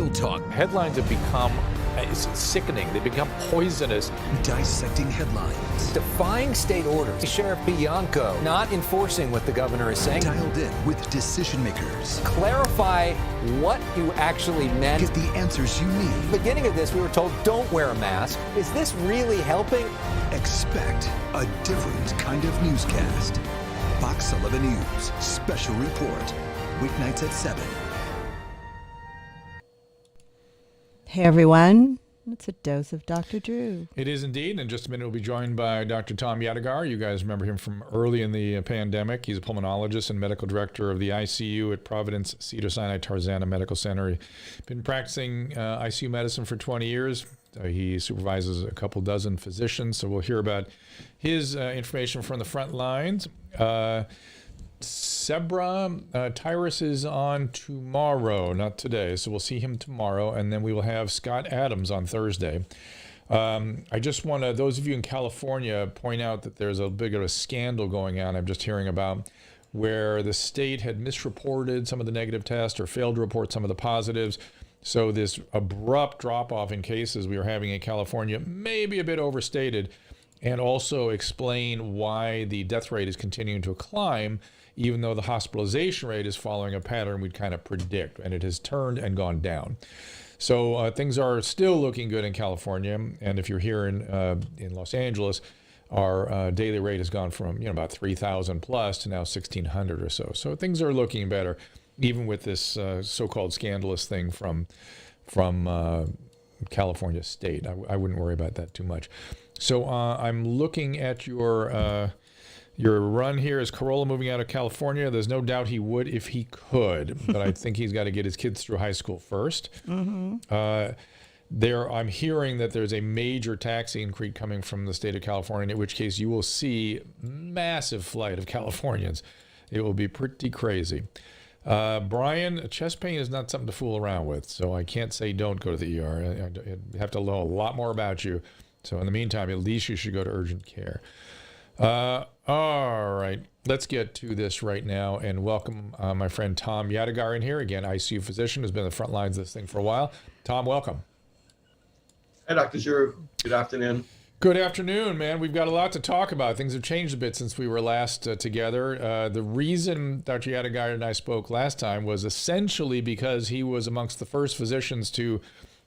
Real talk. Headlines have become sickening. They become poisonous. Dissecting headlines. Defying state orders. Sheriff Bianco not enforcing what the governor is saying. Dialed in with decision makers. Clarify what you actually meant. Get the answers you need. At the beginning of this, we were told, don't wear a mask. Is this really helping? Expect a different kind of newscast. Fox Sullivan News Special Report. Weeknights at 7. Hey everyone, it's a dose of Dr. Drew. It is indeed. And in just a minute, we'll be joined by Dr. Tom Yadegar. You guys remember him from early in the pandemic. He's a pulmonologist and medical director of the ICU at Providence, Cedars-Sinai, Tarzana Medical Center. He's been practicing ICU medicine for 20 years. He supervises a couple dozen physicians, so we'll hear about his information from the front lines. Sebra Tyrus is on tomorrow, not today, so we'll see him tomorrow, and then we will have Scott Adams on Thursday. I just want to, those of you in California, point out that there's a bit of a scandal going on I'm just hearing about, where the state had misreported some of the negative tests or failed to report some of the positives. So this abrupt drop-off in cases we are having in California may be a bit overstated, and also explain why the death rate is continuing to climb, even though the hospitalization rate is following a pattern we'd kind of predict, and it has turned and gone down. So things are still looking good in California, and if you're here in Los Angeles, our daily rate has gone from about 3,000 plus to now 1,600 or so. So things are looking better, even with this so-called scandalous thing from California State. I wouldn't worry about that too much. So I'm looking at your run here. Is Corolla moving out of California? There's no doubt he would if he could, but I think he's got to get his kids through high school first. Mm-hmm. I'm hearing that there's a major tax increase coming from the state of California, in which case you will see massive flight of Californians. It will be pretty crazy. Brian, chest pain is not something to fool around with, so I can't say don't go to the ER. I have to know a lot more about you. So in the meantime, at least you should go to urgent care. All right, let's get to this right now and welcome my friend Tom Yadegar in here. Again, ICU physician, who's been on the front lines of this thing for a while. Tom, welcome. Hi, Dr. Drew. Good afternoon. Good afternoon, man. We've got a lot to talk about. Things have changed a bit since we were last together. The reason Dr. Yadegar and I spoke last time was essentially because he was amongst the first physicians to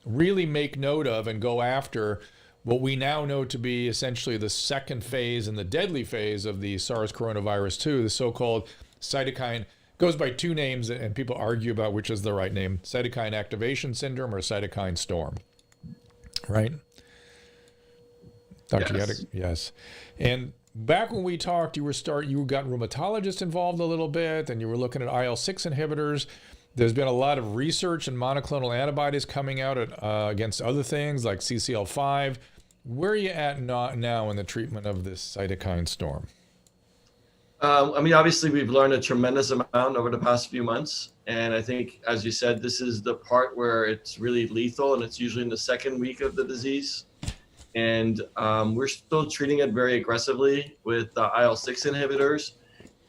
really make note of and go after what we now know to be essentially the second phase and the deadly phase of the SARS coronavirus 2, the so-called cytokine, goes by two names and people argue about which is the right name, cytokine activation syndrome or cytokine storm, right? Dr. Yes. Yadegar, yes. And back when we talked, you got rheumatologists involved a little bit, and you were looking at IL-6 inhibitors. There's been a lot of research in monoclonal antibodies coming out against other things like CCL5. Where are you at now in the treatment of this cytokine storm? Obviously, we've learned a tremendous amount over the past few months. And I think, as you said, this is the part where it's really lethal, and it's usually in the second week of the disease. And we're still treating it very aggressively with IL-6 inhibitors.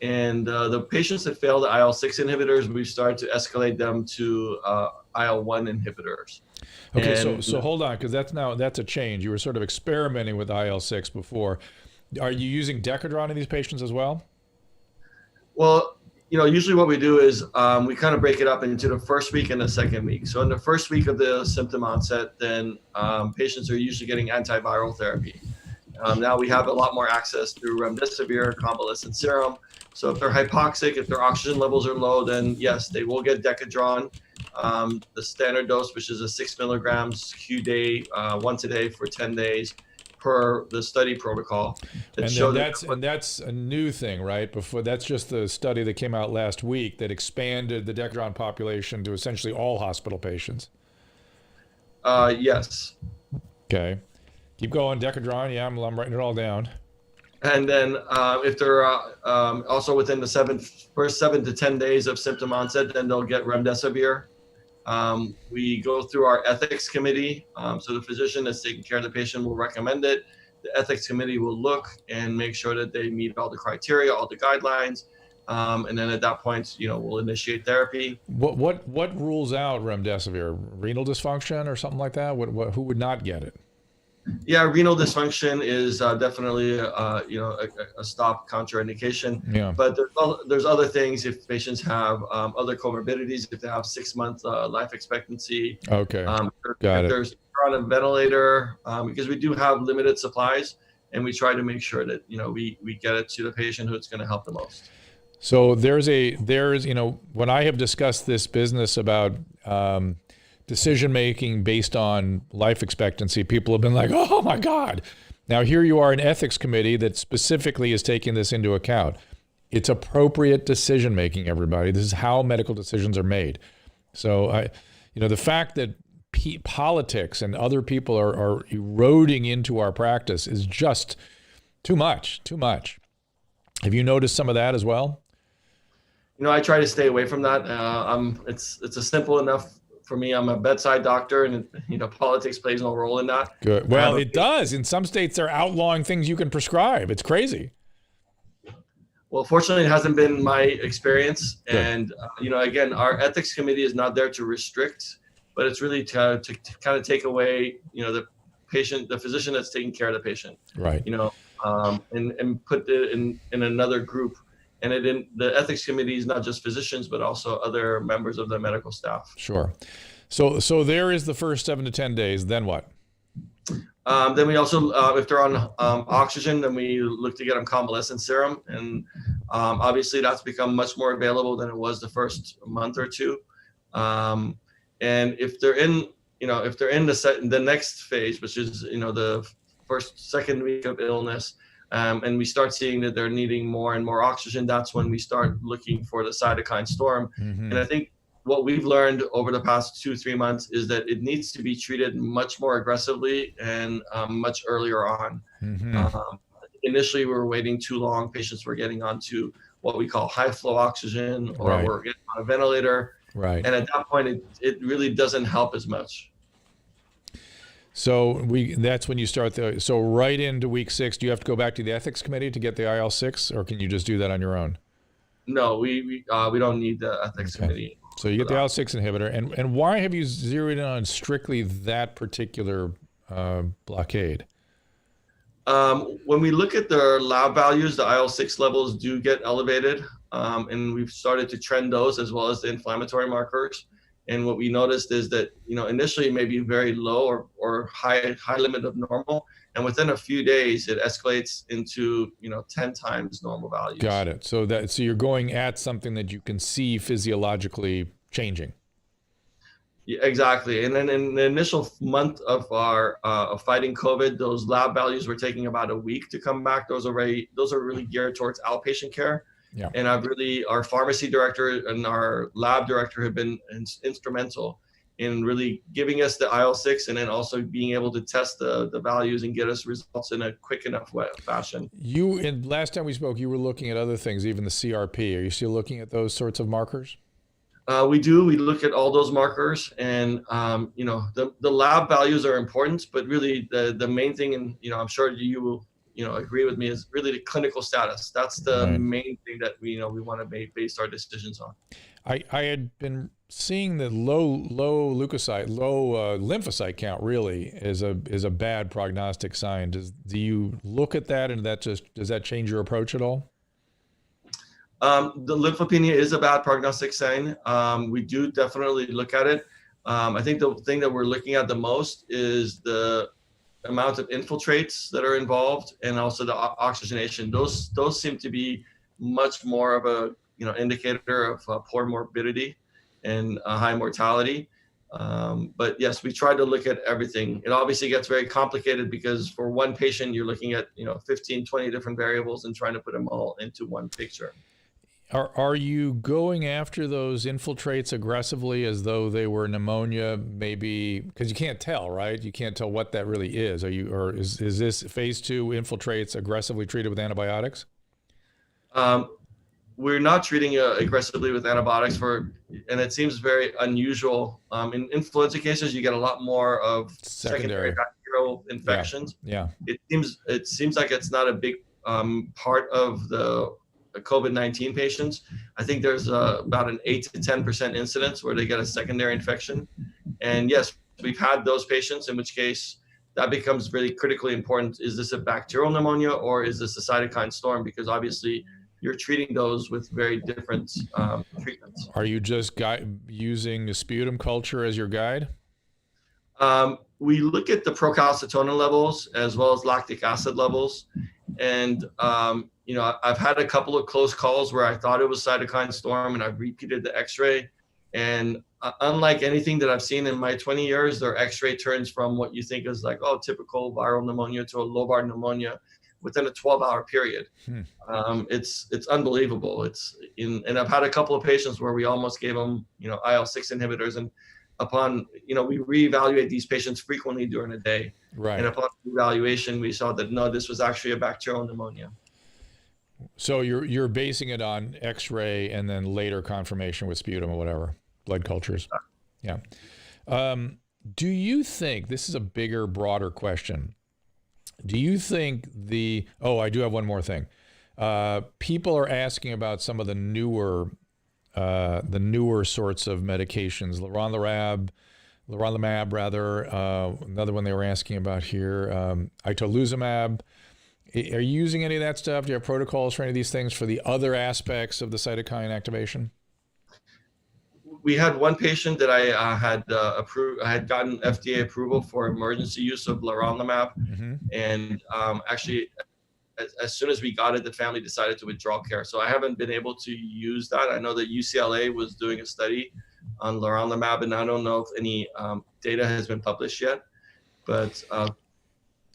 And the patients that fail the IL-6 inhibitors, we've started to escalate them to IL-1 inhibitors. Okay, so hold on, because that's a change. You were sort of experimenting with IL-6 before. Are you using Decadron in these patients as well? Well, usually what we do is we kind of break it up into the first week and the second week. So in the first week of the symptom onset, then patients are usually getting antiviral therapy. Now we have a lot more access through remdesivir, convalescent serum. So if they're hypoxic, if their oxygen levels are low, then yes, they will get Decadron. The standard dose, which is a 6 milligrams Q-day, once a day for 10 days per the study protocol. And that's a new thing, right? Before, that's just the study that came out last week that expanded the Decadron population to essentially all hospital patients. Yes. Okay. Keep going, Decadron. Yeah, I'm writing it all down. And then if they're also within the first 7 to 10 days of symptom onset, then they'll get remdesivir. We go through our ethics committee. So the physician that's taking care of the patient will recommend it. The ethics committee will look and make sure that they meet all the criteria, all the guidelines. And then at that point, we'll initiate therapy. What rules out remdesivir? Renal dysfunction or something like that? Who would not get it? Yeah, renal dysfunction is definitely a stop contraindication. Yeah. But there's other things if patients have other comorbidities, if they have 6-month life expectancy. Okay. Got it. If there's on a ventilator, because we do have limited supplies, and we try to make sure that we get it to the patient who it's going to help the most. So there's when I have discussed this business about decision making based on life expectancy, people have been like, oh my God. Now here you are, an ethics committee that specifically is taking this into account. It's appropriate decision making, everybody. This is how medical decisions are made. So the fact that politics and other people are eroding into our practice is just too much. Have you noticed some of that as well? I try to stay away from that. It's a simple enough for me. I'm a bedside doctor, and politics plays no role in that. Good. Well, it does. In some states, they're outlawing things you can prescribe. It's crazy. Well, fortunately, it hasn't been my experience. Good. And again, our ethics committee is not there to restrict, but it's really to kind of take away the patient, the physician that's taking care of the patient. Right. And put it in another group. And the ethics committee is not just physicians, but also other members of the medical staff. Sure. So there is the first 7 to 10 days. Then what? Then we also, if they're on oxygen, then we look to get them convalescent serum. And obviously that's become much more available than it was the first month or two. And if they're in, the next phase, which is, the second week of illness, and we start seeing that they're needing more and more oxygen, that's when we start looking for the cytokine storm. Mm-hmm. And I think what we've learned over the past 2-3 months is that it needs to be treated much more aggressively and much earlier on. Mm-hmm. Initially, we were waiting too long. Patients were getting onto what we call high flow oxygen, or Right. were getting on a ventilator. Right. And at that point, it really doesn't help as much. So that's when you start so right into week 6, do you have to go back to the ethics committee to get the IL-6, or can you just do that on your own? No, we don't need the ethics committee. So you get the IL-6 inhibitor, and why have you zeroed in on strictly that particular blockade? When we look at their lab values, the IL-6 levels do get elevated, and we've started to trend those as well as the inflammatory markers. And what we noticed is that, initially it may be very low or high limit of normal. And within a few days, it escalates into, 10 times normal values. Got it. So you're going at something that you can see physiologically changing. Yeah, exactly. And then in the initial month of our of fighting COVID, those lab values were taking about a week to come back. Those are really geared towards outpatient care. Yeah. And our pharmacy director and our lab director have been instrumental in really giving us the IL-6, and then also being able to test the values and get us results in a quick enough fashion. And last time we spoke, you were looking at other things, even the CRP. Are you still looking at those sorts of markers? We do. We look at all those markers, and the lab values are important, but really the main thing, and I'm sure you will agree with me, is really the clinical status. That's the Right. main thing that we want to base our decisions on. I had been seeing that low lymphocyte count really is a bad prognostic sign. Do you look at that, and does that change your approach at all? The lymphopenia is a bad prognostic sign. We do definitely look at it. I think the thing that we're looking at the most is the amount of infiltrates that are involved, and also the oxygenation. Those seem to be much more of a indicator of poor morbidity and high mortality. But yes, we try to look at everything. It obviously gets very complicated because for one patient, you're looking at 15, 20 different variables and trying to put them all into one picture. Are you going after those infiltrates aggressively as though they were pneumonia, maybe? Because you can't tell, right? You can't tell what that really is. Is this phase 2 infiltrates aggressively treated with antibiotics? We're not treating aggressively with antibiotics and it seems very unusual. In influenza cases, you get a lot more of secondary bacterial infections. Yeah. It seems like it's not a big part of the COVID-19 patients, I think there's about an 8 to 10% incidence where they get a secondary infection. And yes, we've had those patients, in which case that becomes really critically important. Is this a bacterial pneumonia or is this a cytokine storm? Because obviously you're treating those with very different treatments. Are you just using a sputum culture as your guide? We look at the procalcitonin levels as well as lactic acid levels. And, I've had a couple of close calls where I thought it was cytokine storm, and I've repeated the x-ray. And unlike anything that I've seen in my 20 years, their x-ray turns from what you think is like, oh, typical viral pneumonia to a lobar pneumonia within a 12-hour period. It's unbelievable. And I've had a couple of patients where we almost gave them, IL-6 inhibitors, and upon, we reevaluate these patients frequently during the day. Right. And upon evaluation, we saw that no, this was actually a bacterial pneumonia. So you're basing it on X-ray and then later confirmation with sputum or whatever, blood cultures. Yeah. Do you think, this is a bigger, broader question, do you think I do have one more thing. People are asking about some of the newer sorts of medications, leronlimab rather. Another one they were asking about here, itolizumab. Are you using any of that stuff? Do you have protocols for any of these things for the other aspects of the cytokine activation? We had one patient that I had approved. I had gotten FDA approval for emergency use of leronlimab, and actually, as soon as we got it, the family decided to withdraw care. So I haven't been able to use that. I know that UCLA was doing a study on leronlimab, and I don't know if any data has been published yet. But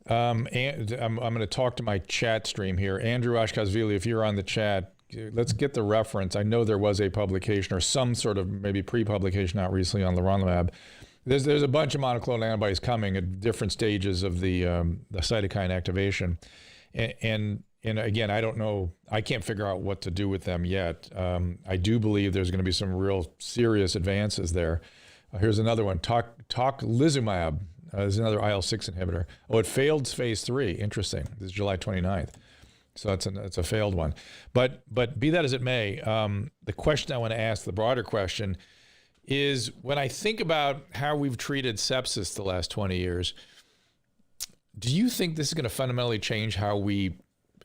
and I'm going to talk to my chat stream here. Andrew Ashkazvili, if you're on the chat, let's get the reference. I know there was a publication or some sort of maybe pre-publication out recently on leronlimab. There's a bunch of monoclonal antibodies coming at different stages of the cytokine activation. And again, I don't know, I can't figure out what to do with them yet. I do believe there's going to be some real serious advances there. Here's another one, tocilizumab. There's another IL-6 inhibitor. Oh, it failed phase 3. Interesting. This is July 29th. So it's a failed one. But be that as it may, the question I want to ask, the broader question, is when I think about how we've treated sepsis the last 20 years, do you think this is going to fundamentally change how we,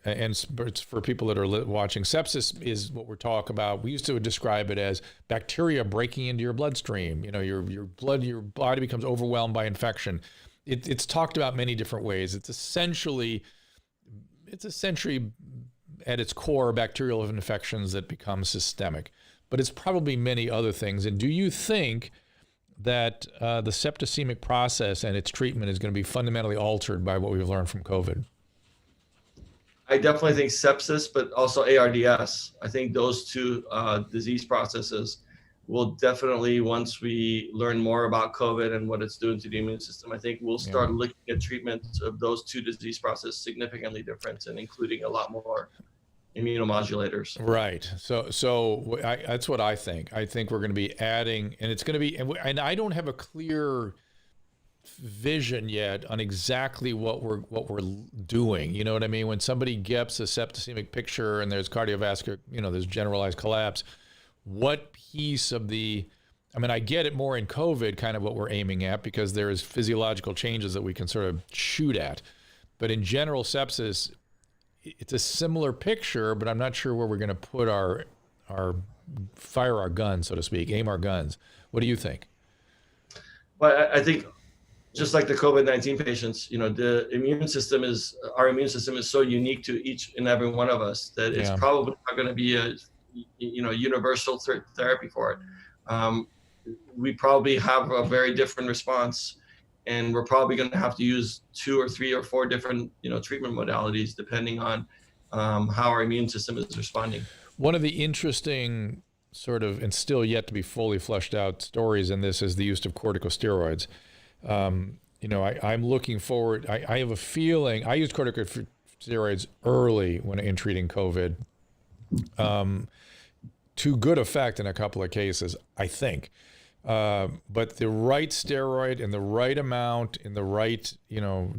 and for people that are watching, sepsis is what we're talking about. We used to describe it as bacteria breaking into your bloodstream. Your body becomes overwhelmed by infection. It's talked about many different ways. It's essentially at its core bacterial infections that become systemic, but it's probably many other things. And do you think that the septicemic process and its treatment is going to be fundamentally altered by what we've learned from COVID? I definitely think sepsis, but also ARDS. I think those two disease processes will definitely, once we learn more about COVID and what it's doing to the immune system, I think we'll start looking at treatment of those two disease processes significantly different and including a lot more immunomodulators. Right. So that's what I think. I think we're going to be adding, and it's going to be, and I don't have a clear vision yet on exactly what we're doing. You know what I mean? When somebody gets a septicemic picture and there's cardiovascular, there's generalized collapse, what piece of I get it more in COVID, kind of what we're aiming at, because there is physiological changes that we can sort of shoot at. But in general sepsis, it's a similar picture, but I'm not sure where we're going to put fire our guns, so to speak, aim our guns. What do you think? Well, I think just like the COVID-19 patients, our immune system is so unique to each and every one of us that it's probably not going to be a universal therapy for it. We probably have a very different response, and we're probably going to have to use 2 or 3 or 4 different, treatment modalities depending on how our immune system is responding. One of the interesting sort of, and still yet to be fully fleshed out stories in this is the use of corticosteroids. I'm looking forward. I have a feeling I used corticosteroids early in treating COVID, to good effect in a couple of cases, I think. But the right steroid in the right amount, in the right,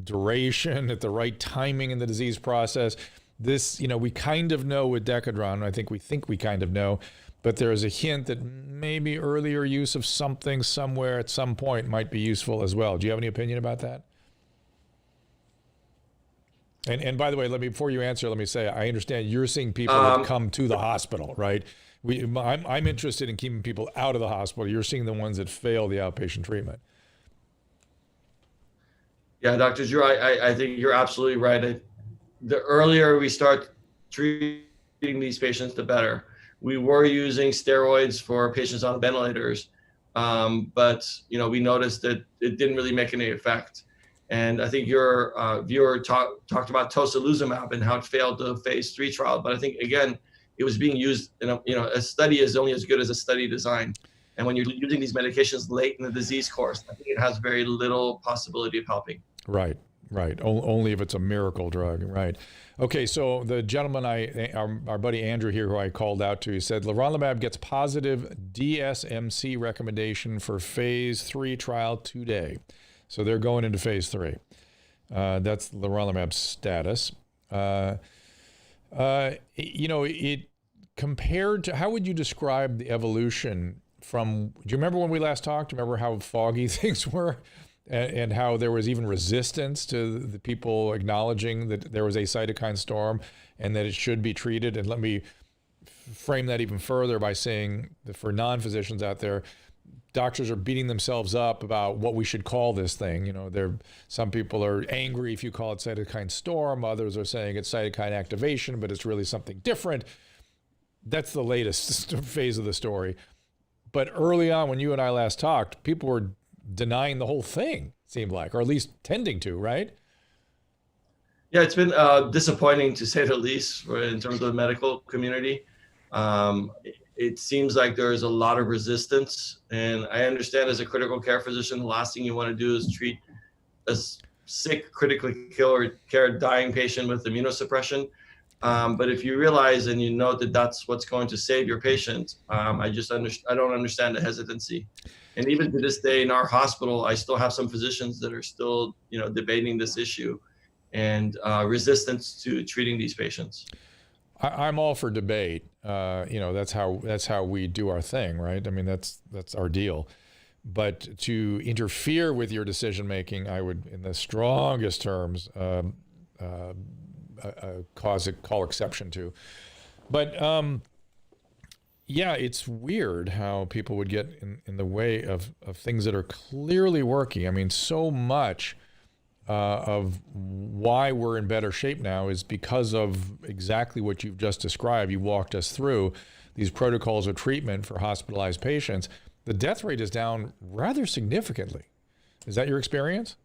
duration, at the right timing in the disease process, this, we kind of know with Decadron, I think we kind of know, but there is a hint that maybe earlier use of something somewhere at some point might be useful as well. Do you have any opinion about that? And by the way, before you answer, let me say, I understand you're seeing people that come to the hospital, right? I'm interested in keeping people out of the hospital. You're seeing the ones that fail the outpatient treatment. Yeah, Dr. Drew, I think you're absolutely right. The earlier we start treating these patients, the better. We were using steroids for patients on ventilators, but we noticed that it didn't really make any effect. And I think your viewer talked about tocilizumab and how it failed the phase 3 trial. But I think, again, it was being used in a study is only as good as a study design. And when you're using these medications late in the disease course, I think it has very little possibility of helping. Right. Only if it's a miracle drug, right? Okay, so the gentleman, our buddy Andrew here, who I called out to, he said, leronlimab gets positive DSMC recommendation for phase 3 trial today. So they're going into phase 3. That's leronlimab's status. It compared to, how would you describe the evolution from, do you remember when we last talked? Do you remember how foggy things were and how there was even resistance to the people acknowledging that there was a cytokine storm and that it should be treated? And let me frame that even further by saying that for non-physicians out there, doctors are beating themselves up about what we should call this thing. Some people are angry if you call it cytokine storm. Others are saying it's cytokine activation, but it's really something different. That's the latest phase of the story. But early on, when you and I last talked, people were denying the whole thing, it seemed like, or at least tending to, right? Yeah, it's been disappointing to say the least in terms of the medical community. It seems like there is a lot of resistance, and I understand as a critical care physician, the last thing you want to do is treat a sick, critically care dying patient with immunosuppression. But if you realize and you know that that's what's going to save your patient, I don't understand the hesitancy. And even to this day in our hospital, I still have some physicians that are still, debating this issue and resistance to treating these patients. I'm all for debate. That's how we do our thing, right? I mean, that's our deal. But to interfere with your decision making, I would, in the strongest terms, call exception to. But it's weird how people would get in the way of things that are clearly working. I mean, so much of why we're in better shape now is because of exactly what you've just described. You walked us through these protocols of treatment for hospitalized patients. The death rate is down rather significantly. Is that your experience?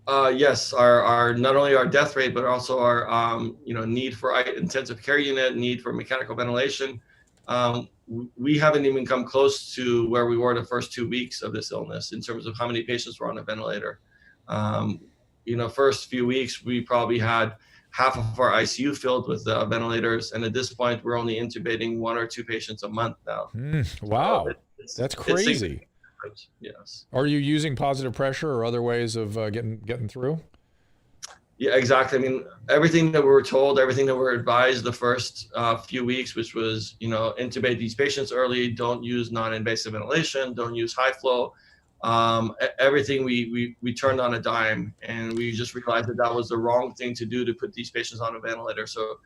Yes, our not only our death rate, but also our need for intensive care unit, need for mechanical ventilation. We haven't even come close to where we were the first 2 weeks of this illness in terms of how many patients were on a ventilator. First few weeks, we probably had half of our ICU filled with ventilators. And at this point, we're only intubating 1 or 2 patients a month now. Wow. So that's crazy. Yes. Are you using positive pressure or other ways of getting through? Yeah, exactly. I mean, everything that we were told, everything that we were advised the first few weeks, which was, intubate these patients early, don't use non-invasive ventilation, don't use high flow. Everything we turned on a dime, and we just realized that was the wrong thing to do to put these patients on a ventilator. So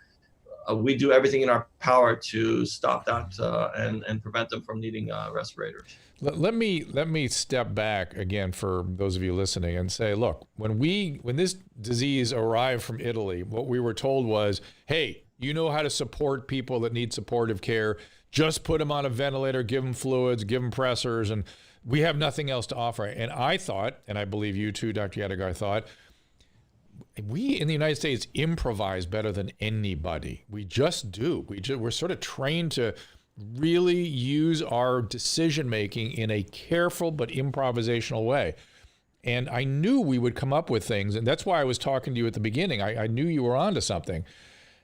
we do everything in our power to stop that and prevent them from needing respirators. Let me step back again for those of you listening and say, look, when this disease arrived from Italy, what we were told was, hey, you know how to support people that need supportive care. Just put them on a ventilator, give them fluids, give them pressors, and we have nothing else to offer. And I thought, and I believe you too, Dr. Yadegar, thought, we in the United States improvise better than anybody. We just do. We're sort of trained to really use our decision-making in a careful but improvisational way. And I knew we would come up with things. And that's why I was talking to you at the beginning. I knew you were onto something.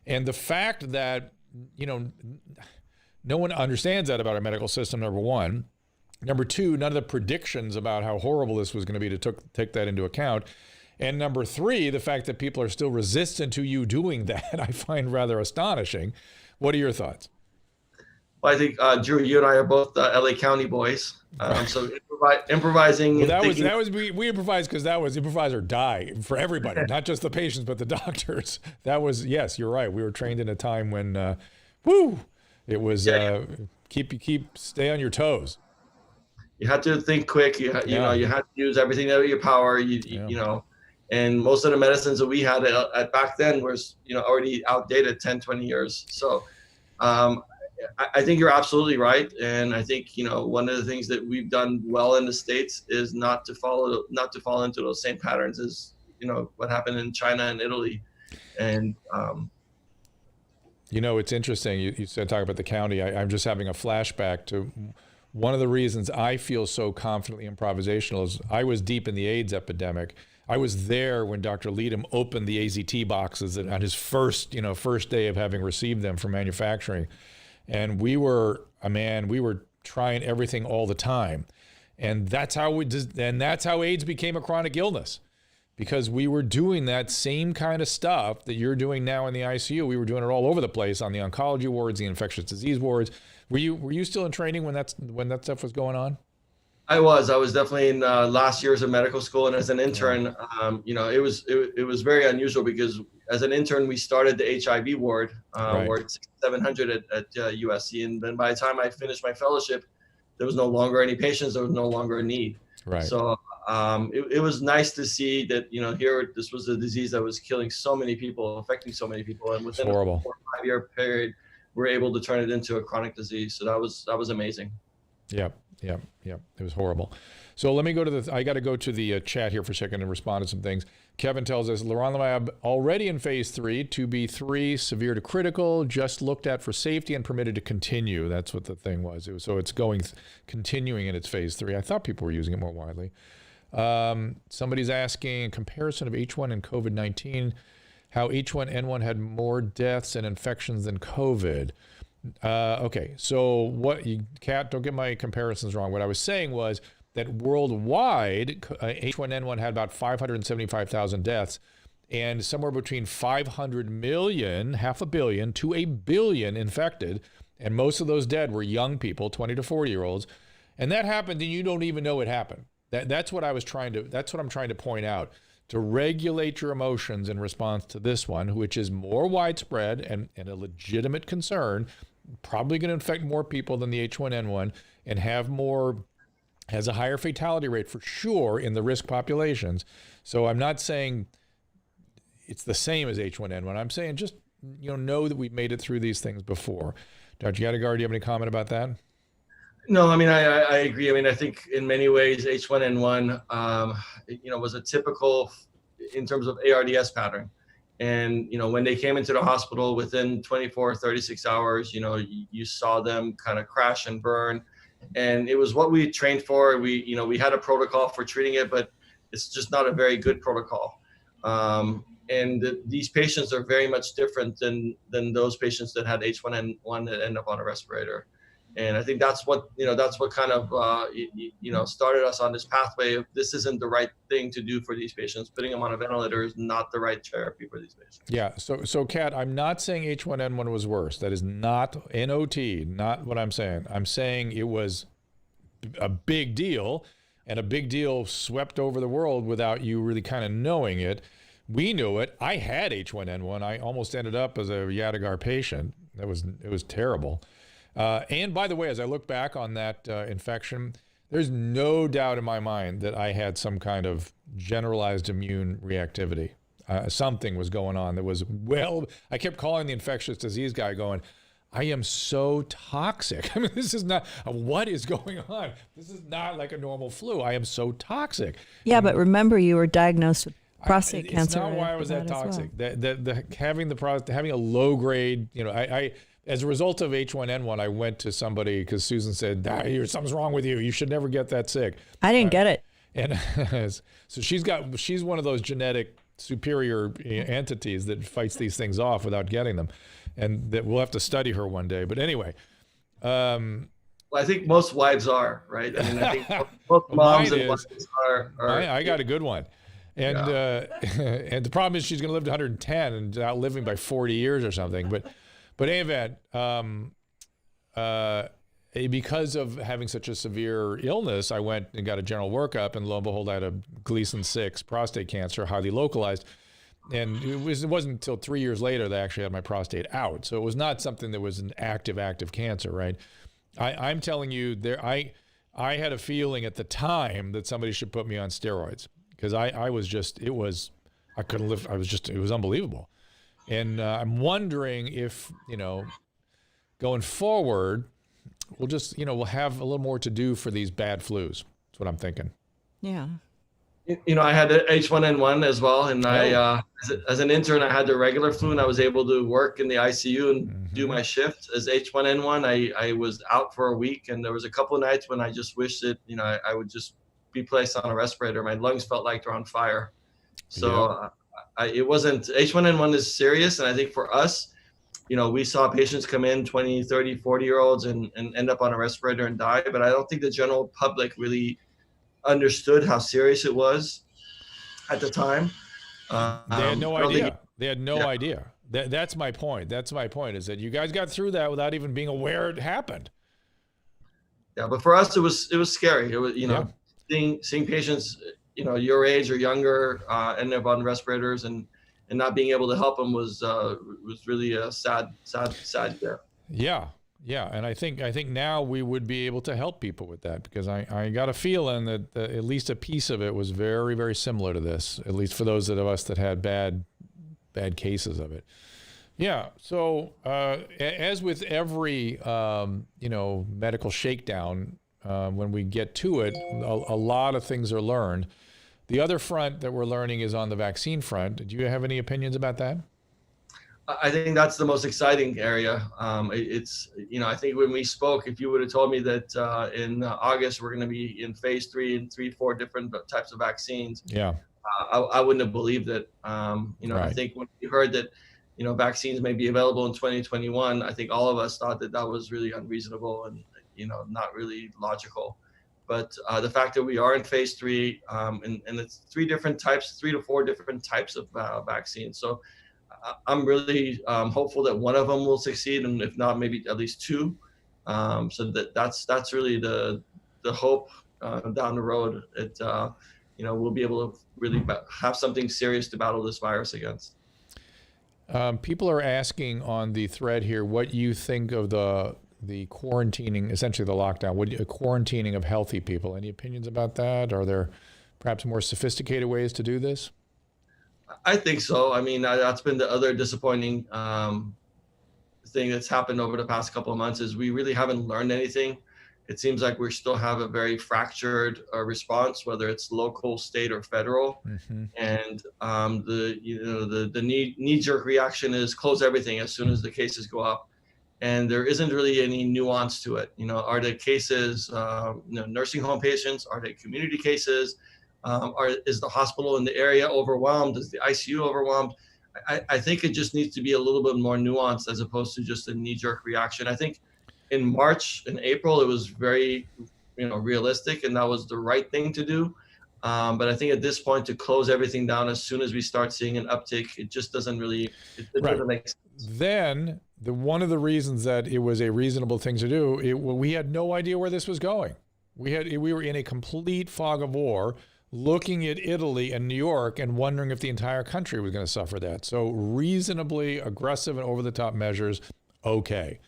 And the fact that, no one understands that about our medical system, number one. Number two, none of the predictions about how horrible this was going to be to take that into account. And number three, the fact that people are still resistant to you doing that, I find rather astonishing. What are your thoughts? Well, I think, Drew, you and I are both LA County boys. So improvising. Well, we improvised because that was improvise or die for everybody, not just the patients, but the doctors. That was, yes, you're right. We were trained in a time when, it was stay on your toes. You had to think quick. You had to use everything out of your power. You know, and most of the medicines that we had at back then was, already outdated 10, 20 years. So, I think you're absolutely right. And I think, one of the things that we've done well in the States is not to fall into those same patterns as, what happened in China and Italy. And, it's interesting. You said, talk about the county. I'm just having a flashback to one of the reasons I feel so confidently improvisational is I was deep in the AIDS epidemic. I was there when Dr. Leadham opened the AZT boxes on his first day of having received them from manufacturing. And we were trying everything all the time. And that's how AIDS became a chronic illness, because we were doing that same kind of stuff that you're doing now in the ICU. We were doing it all over the place on the oncology wards, the infectious disease wards. Were you still in training when that stuff was going on? I was definitely in last years of medical school, and as an intern, it was very unusual because as an intern we started the HIV ward, ward 700 at USC, and then by the time I finished my fellowship, there was no longer any patients, there was no longer a need. Right. So it was nice to see that here this was a disease that was killing so many people, affecting so many people, and within a 4 or 5 year period, we're able to turn it into a chronic disease. So that was amazing. Yep. It was horrible. So let me I got to go to the chat here for a second and respond to some things. Kevin tells us, leronlimab already in phase 3, 2B3, severe to critical, just looked at for safety and permitted to continue. That's what the thing was. So it's continuing in its phase 3. I thought people were using it more widely. Somebody's asking a comparison of H1 and COVID-19, how H1N1 had more deaths and infections than COVID. Okay, so Kat, don't get my comparisons wrong. What I was saying was that worldwide, H1N1 had about 575,000 deaths, and somewhere between 500 million, half a billion, to a billion infected, and most of those dead were young people, 20 to 40-year-olds, and that happened, and you don't even know it happened. That's what I'm trying to point out. To regulate your emotions in response to this one, which is more widespread and a legitimate concern, probably going to infect more people than the H1N1 and has a higher fatality rate for sure in the risk populations. So I'm not saying it's the same as H1N1. I'm saying just know that we've made it through these things before. Dr. Yadegar, do you have any comment about that? No, I mean, I agree. I mean, I think in many ways H1N1, was a typical in terms of ARDS pattern. And, when they came into the hospital within 24, 36 hours, you saw them kind of crash and burn. And it was what we trained for. We had a protocol for treating it, but it's just not a very good protocol. These patients are very much different than those patients that had H1N1 that end up on a respirator. And I think that's what kind of, started us on this pathway of this isn't the right thing to do for these patients. Putting them on a ventilator is not the right therapy for these patients. Yeah. So Kat, I'm not saying H1N1 was worse. That is not NOT, not what I'm saying. I'm saying it was a big deal, and a big deal swept over the world without you really kind of knowing it. We knew it. I had H1N1. I almost ended up as a Yadegar patient. It was terrible. And by the way, as I look back on that infection, there's no doubt in my mind that I had some kind of generalized immune reactivity. Something was going on that was, I kept calling the infectious disease guy going, I am so toxic. I mean, this is not, what is going on? This is not like a normal flu. I am so toxic. Yeah, but remember you were diagnosed with prostate cancer. It's not why I was that toxic. Well. Having a low grade, I as a result of H1N1, I went to somebody because Susan said, something's wrong with you. You should never get that sick. I didn't get it. And so she's one of those genetic superior entities that fights these things off without getting them. And that we'll have to study her one day. But anyway. Well, I think most wives are, right? I mean, I think most moms and wives are. I got a good one. And and the problem is she's going to live to 110 and outliving by 40 years or something. But in any event, because of having such a severe illness, I went and got a general workup, and lo and behold, I had a Gleason 6 prostate cancer, highly localized. And it wasn't until 3 years later that I actually had my prostate out. So it was not something that was an active cancer, right? I'm telling you, I had a feeling at the time that somebody should put me on steroids, because I couldn't live. It was unbelievable. And I'm wondering if, going forward, we'll have a little more to do for these bad flus. That's what I'm thinking. Yeah. I had H1N1 as well, and as an intern, I had the regular flu, and I was able to work in the ICU and do my shift. As H1N1, I was out for a week, and there was a couple of nights when I just wished that I would just be placed on a respirator. My lungs felt like they're on fire. So it wasn't. H1N1 is serious, and I think for us, we saw patients come in, 20, 30, 40-year-olds, and end up on a respirator and die. But I don't think the general public really understood how serious it was at the time. They had no idea. They had no idea. That's my point. That's my point, is that you guys got through that without even being aware it happened. Yeah, but for us, it was scary. It was, seeing patients, your age or younger, end up on respirators and not being able to help them was really a sad day. Yeah, and I think now we would be able to help people with that, because I got a feeling that at least a piece of it was very, very similar to this, at least for those of us that had bad cases of it. Yeah, so as with every medical shakedown, when we get to it, a lot of things are learned. The other front that we're learning is on the vaccine front. Do you have any opinions about that? I think that's the most exciting area. I think when we spoke, if you would have told me that in August we're going to be in phase 3 and 4 different types of vaccines, I wouldn't have believed it. Right. I think when we heard that, vaccines may be available in 2021, I think all of us thought that was really unreasonable and, not really logical. But the fact that we are in phase 3, and it's 3 to 4 different types of vaccines. So I'm really hopeful that one of them will succeed, and if not, maybe at least 2. So that's really the hope down the road. We'll be able to really have something serious to battle this virus against. People are asking on the thread here what you think of the quarantining, essentially the lockdown, quarantining of healthy people. Any opinions about that? Are there perhaps more sophisticated ways to do this? I think so. I mean, that's been the other disappointing thing that's happened over the past couple of months, is we really haven't learned anything. It seems like we still have a very fractured response, whether it's local, state, or federal. And the knee-jerk reaction is close everything as soon as the cases go up. And there isn't really any nuance to it. Are the cases nursing home patients? Are they community cases? Is the hospital in the area overwhelmed? Is the ICU overwhelmed? I think it just needs to be a little bit more nuanced as opposed to just a knee-jerk reaction. I think in March and April, it was very, realistic, and that was the right thing to do. But I think at this point, to close everything down as soon as we start seeing an uptick, it just doesn't really, doesn't make sense. Then one of the reasons that it was a reasonable thing to do, we had no idea where this was going. We were in a complete fog of war, looking at Italy and New York and wondering if the entire country was going to suffer that. So reasonably aggressive and over-the-top measures, okay.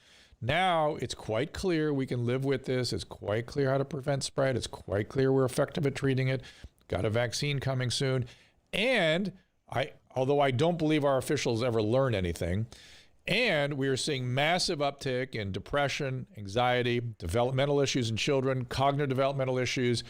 Now it's quite clear we can live with this. It's quite clear how to prevent spread. It's quite clear we're effective at treating it. Got a vaccine coming soon. And although I don't believe our officials ever learn anything, and we are seeing massive uptick in depression, anxiety, developmental issues in children, cognitive developmental issues,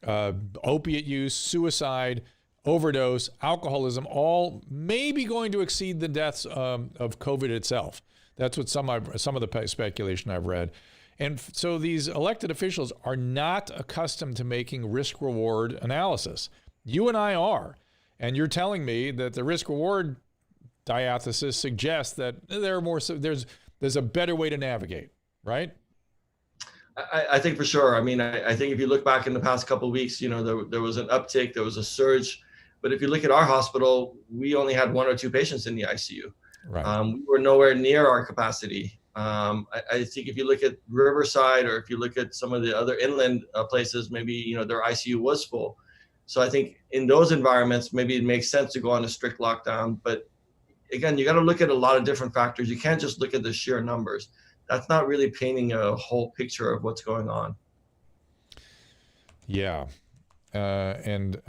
opiate use, suicide, overdose, alcoholism, all maybe going to exceed the deaths of COVID itself. That's what some of the speculation I've read. And so these elected officials are not accustomed to making risk-reward analysis. You and I are. And you're telling me that the risk-reward diathesis suggests that there's a better way to navigate, right? I think for sure. I mean, I think if you look back in the past couple of weeks, there was an uptick, there was a surge But if you look at our hospital, we only had 1 or 2 patients in the ICU. Right. We were nowhere near our capacity. I think if you look at Riverside, or if you look at some of the other inland places, maybe, you know, their ICU was full. So I think in those environments, maybe it makes sense to go on a strict lockdown. But again, you got to look at a lot of different factors. You can't just look at the sheer numbers. That's not really painting a whole picture of what's going on. Yeah. And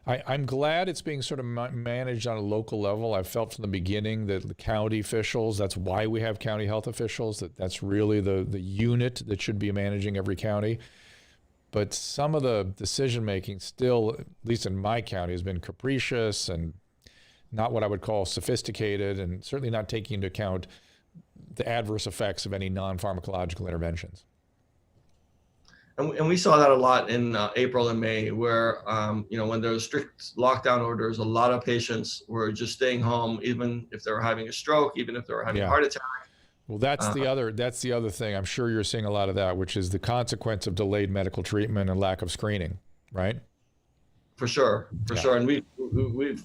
I'm glad it's being sort of managed on a local level. I've felt from the beginning that the county officials, that's why we have county health officials, that's really the unit that should be managing every county. But some of the decision making still, at least in my county, has been capricious and not what I would call sophisticated, and certainly not taking into account the adverse effects of any non-pharmacological interventions. And we saw that a lot in April and May, where, you know, when there were strict lockdown orders, a lot of patients were just staying home, even if they were having a stroke, even if they were having a heart attack. Well, that's the other thing. I'm sure you're seeing a lot of that, which is the consequence of delayed medical treatment and lack of screening, right? For sure. And we've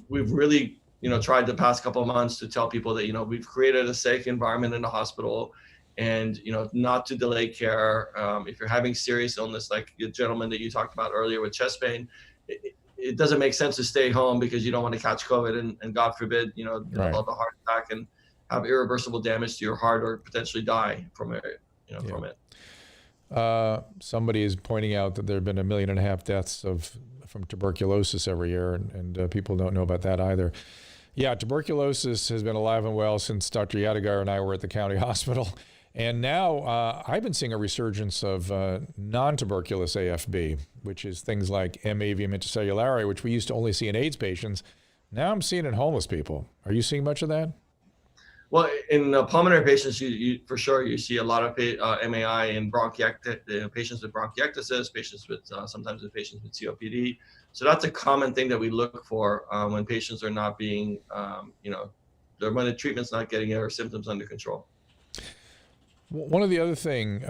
really, you know, tried the past couple of months to tell people that, you know, we've created a safe environment in the hospital, and, you know, not to delay care. If you're having serious illness, like the gentleman that you talked about earlier with chest pain, it doesn't make sense to stay home because you don't want to catch COVID and God forbid, you know, develop a heart attack and have irreversible damage to your heart, or potentially die from it, you know, from it. Somebody is pointing out that there have been 1.5 million deaths from tuberculosis every year, and people don't know about that either. Yeah, tuberculosis has been alive and well since Dr. Yadegar and I were at the county hospital. And now I've been seeing a resurgence of non-tuberculous AFB, which is things like M. avium intracellulare, which we used to only see in AIDS patients. Now I'm seeing it in homeless people. Are you seeing much of that? Well, in pulmonary patients, you for sure you see a lot of MAI in patients with bronchiectasis, patients with sometimes with patients with COPD. So that's a common thing that we look for when patients are not being, you know, when the treatment's not getting their symptoms under control. One of the other thing,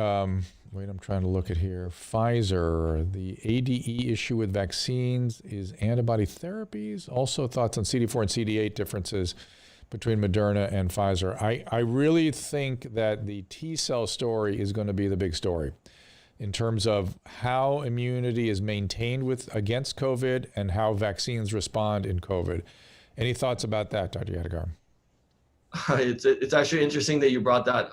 wait, I'm trying to look at here. Pfizer, the ADE issue with vaccines is antibody therapies. Also thoughts on CD4 and CD8 differences between Moderna and Pfizer. I really think that the T-cell story is going to be the big story in terms of how immunity is maintained against COVID and how vaccines respond in COVID. Any thoughts about that, Dr. Yadegar? It's actually interesting that you brought that.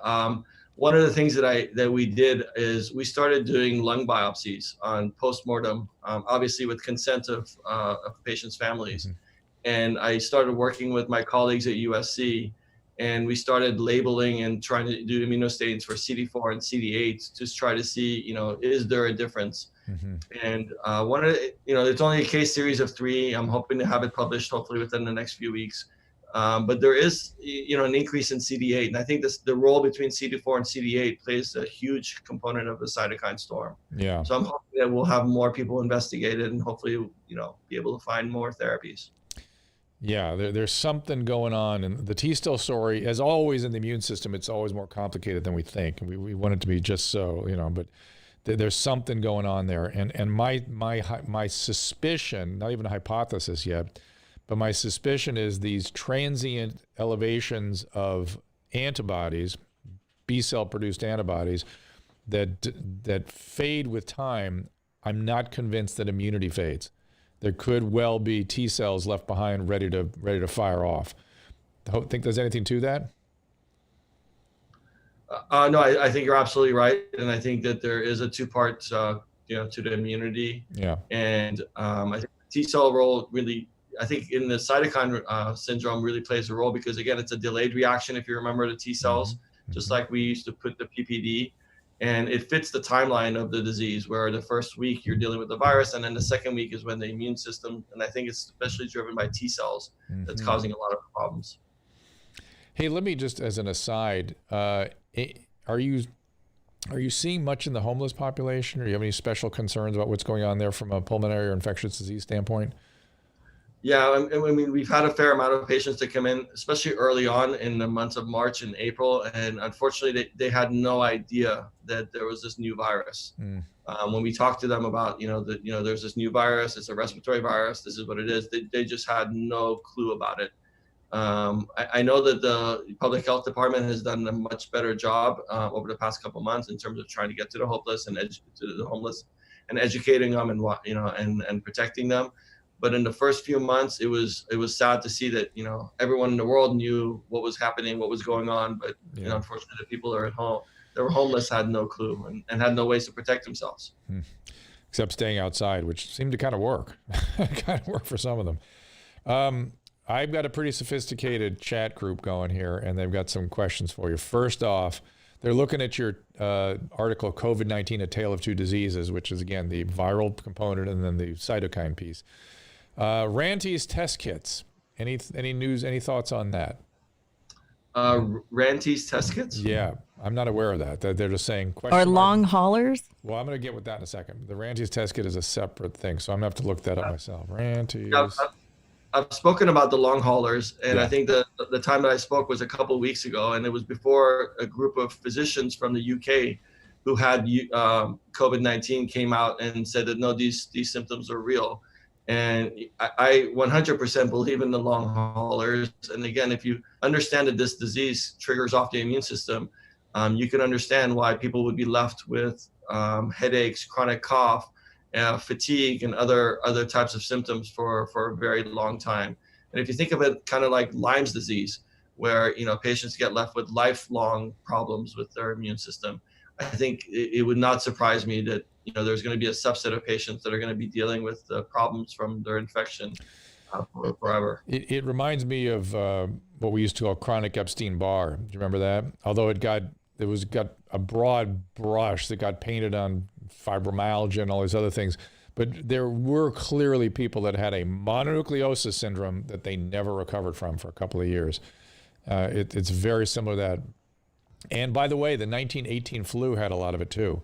One of the things that we did is we started doing lung biopsies on postmortem, obviously with consent of patients' families. Mm-hmm. And I started working with my colleagues at USC, and we started labeling and trying to do immunostains for CD4 and CD8 to try to see, you know, is there a difference? Mm-hmm. And one of the, you know, it's only a case series of 3. I'm hoping to have it published hopefully within the next few weeks. But there is, you know, an increase in CD8, and I think the role between CD4 and CD8 plays a huge component of the cytokine storm. Yeah. So I'm hoping that we'll have more people investigated, and hopefully, you know, be able to find more therapies. Yeah, there's something going on, and the T-cell story, as always in the immune system, it's always more complicated than we think. We want it to be just so, you know, but there's something going on there, and my suspicion, not even a hypothesis yet, but my suspicion is these transient elevations of antibodies, B-cell produced antibodies, that fade with time. I'm not convinced that immunity fades. There could well be T cells left behind, ready to fire off. Think there's anything to that? No, I think you're absolutely right, and I think that there is a 2-part, you know, to the immunity. Yeah. And I think the T cell role really, I think in the cytokine syndrome really plays a role, because again, it's a delayed reaction. If you remember the T cells, mm-hmm. just like we used to put the PPD. And it fits the timeline of the disease, where the first week you're dealing with the virus, and then the second week is when the immune system, and I think it's especially driven by T cells, mm-hmm. that's causing a lot of problems. Hey, let me just, as an aside, are you seeing much in the homeless population, or do you have any special concerns about what's going on there from a pulmonary or infectious disease standpoint? Yeah, I mean, we've had a fair amount of patients that come in, especially early on in the months of March and April, and unfortunately, they had no idea that there was this new virus. When we talked to them about, there's this new virus, it's a respiratory virus, this is what it is, they just had no clue about it. I know that the public health department has done a much better job over the past couple months in terms of trying to get to the homeless and educating them and protecting them. But in the first few months, it was sad to see that everyone in the world knew what was happening, what was going on, but unfortunately, the people that are at home, that were homeless, had no clue and had no ways to protect themselves. Except staying outside, which seemed to kind of work, for some of them. I've got a pretty sophisticated chat group going here, and they've got some questions for you. First off, they're looking at your article, COVID-19, A Tale of Two Diseases, which is, again, the viral component and then the cytokine piece. Ranty's test kits. Any news, any thoughts on that? Ranty's test kits? Yeah, I'm not aware of that. They're just saying Or long haulers? Well, I'm going to get with that in a second. The Ranty's test kit is a separate thing, so I'm going to have to look that up myself. Ranty's. I've spoken about the long haulers, and I think the time that I spoke was a couple of weeks ago, and it was before a group of physicians from the UK who had COVID-19 came out and said that no, these symptoms are real. And I 100% believe in the long haulers. And again, if you understand that this disease triggers off the immune system, you can understand why people would be left with headaches, chronic cough, fatigue, and other types of symptoms for a very long time. And if you think of it kind of like Lyme's disease, where patients get left with lifelong problems with their immune system, I think it would not surprise me that there's going to be a subset of patients that are going to be dealing with the problems from their infection forever. It reminds me of what we used to call chronic Epstein-Barr. Do you remember that? Although it got a broad brush that got painted on fibromyalgia and all these other things, but there were clearly people that had a mononucleosis syndrome that they never recovered from for a couple of years. It's very similar to that. And by the way, the 1918 flu had a lot of it too.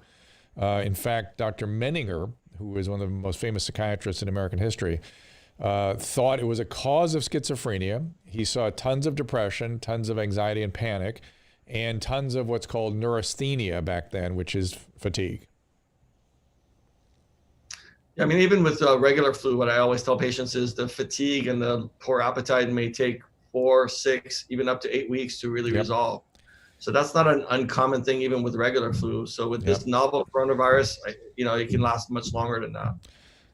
In fact, Dr. Menninger, who is one of the most famous psychiatrists in American history, thought it was a cause of schizophrenia. He saw tons of depression, tons of anxiety and panic, and tons of what's called neurasthenia back then, which is fatigue. I mean, even with regular flu, what I always tell patients is the fatigue and the poor appetite may take 4, 6, even up to 8 weeks to really resolve. So that's not an uncommon thing, even with regular flu. So with this novel coronavirus, it can last much longer than that.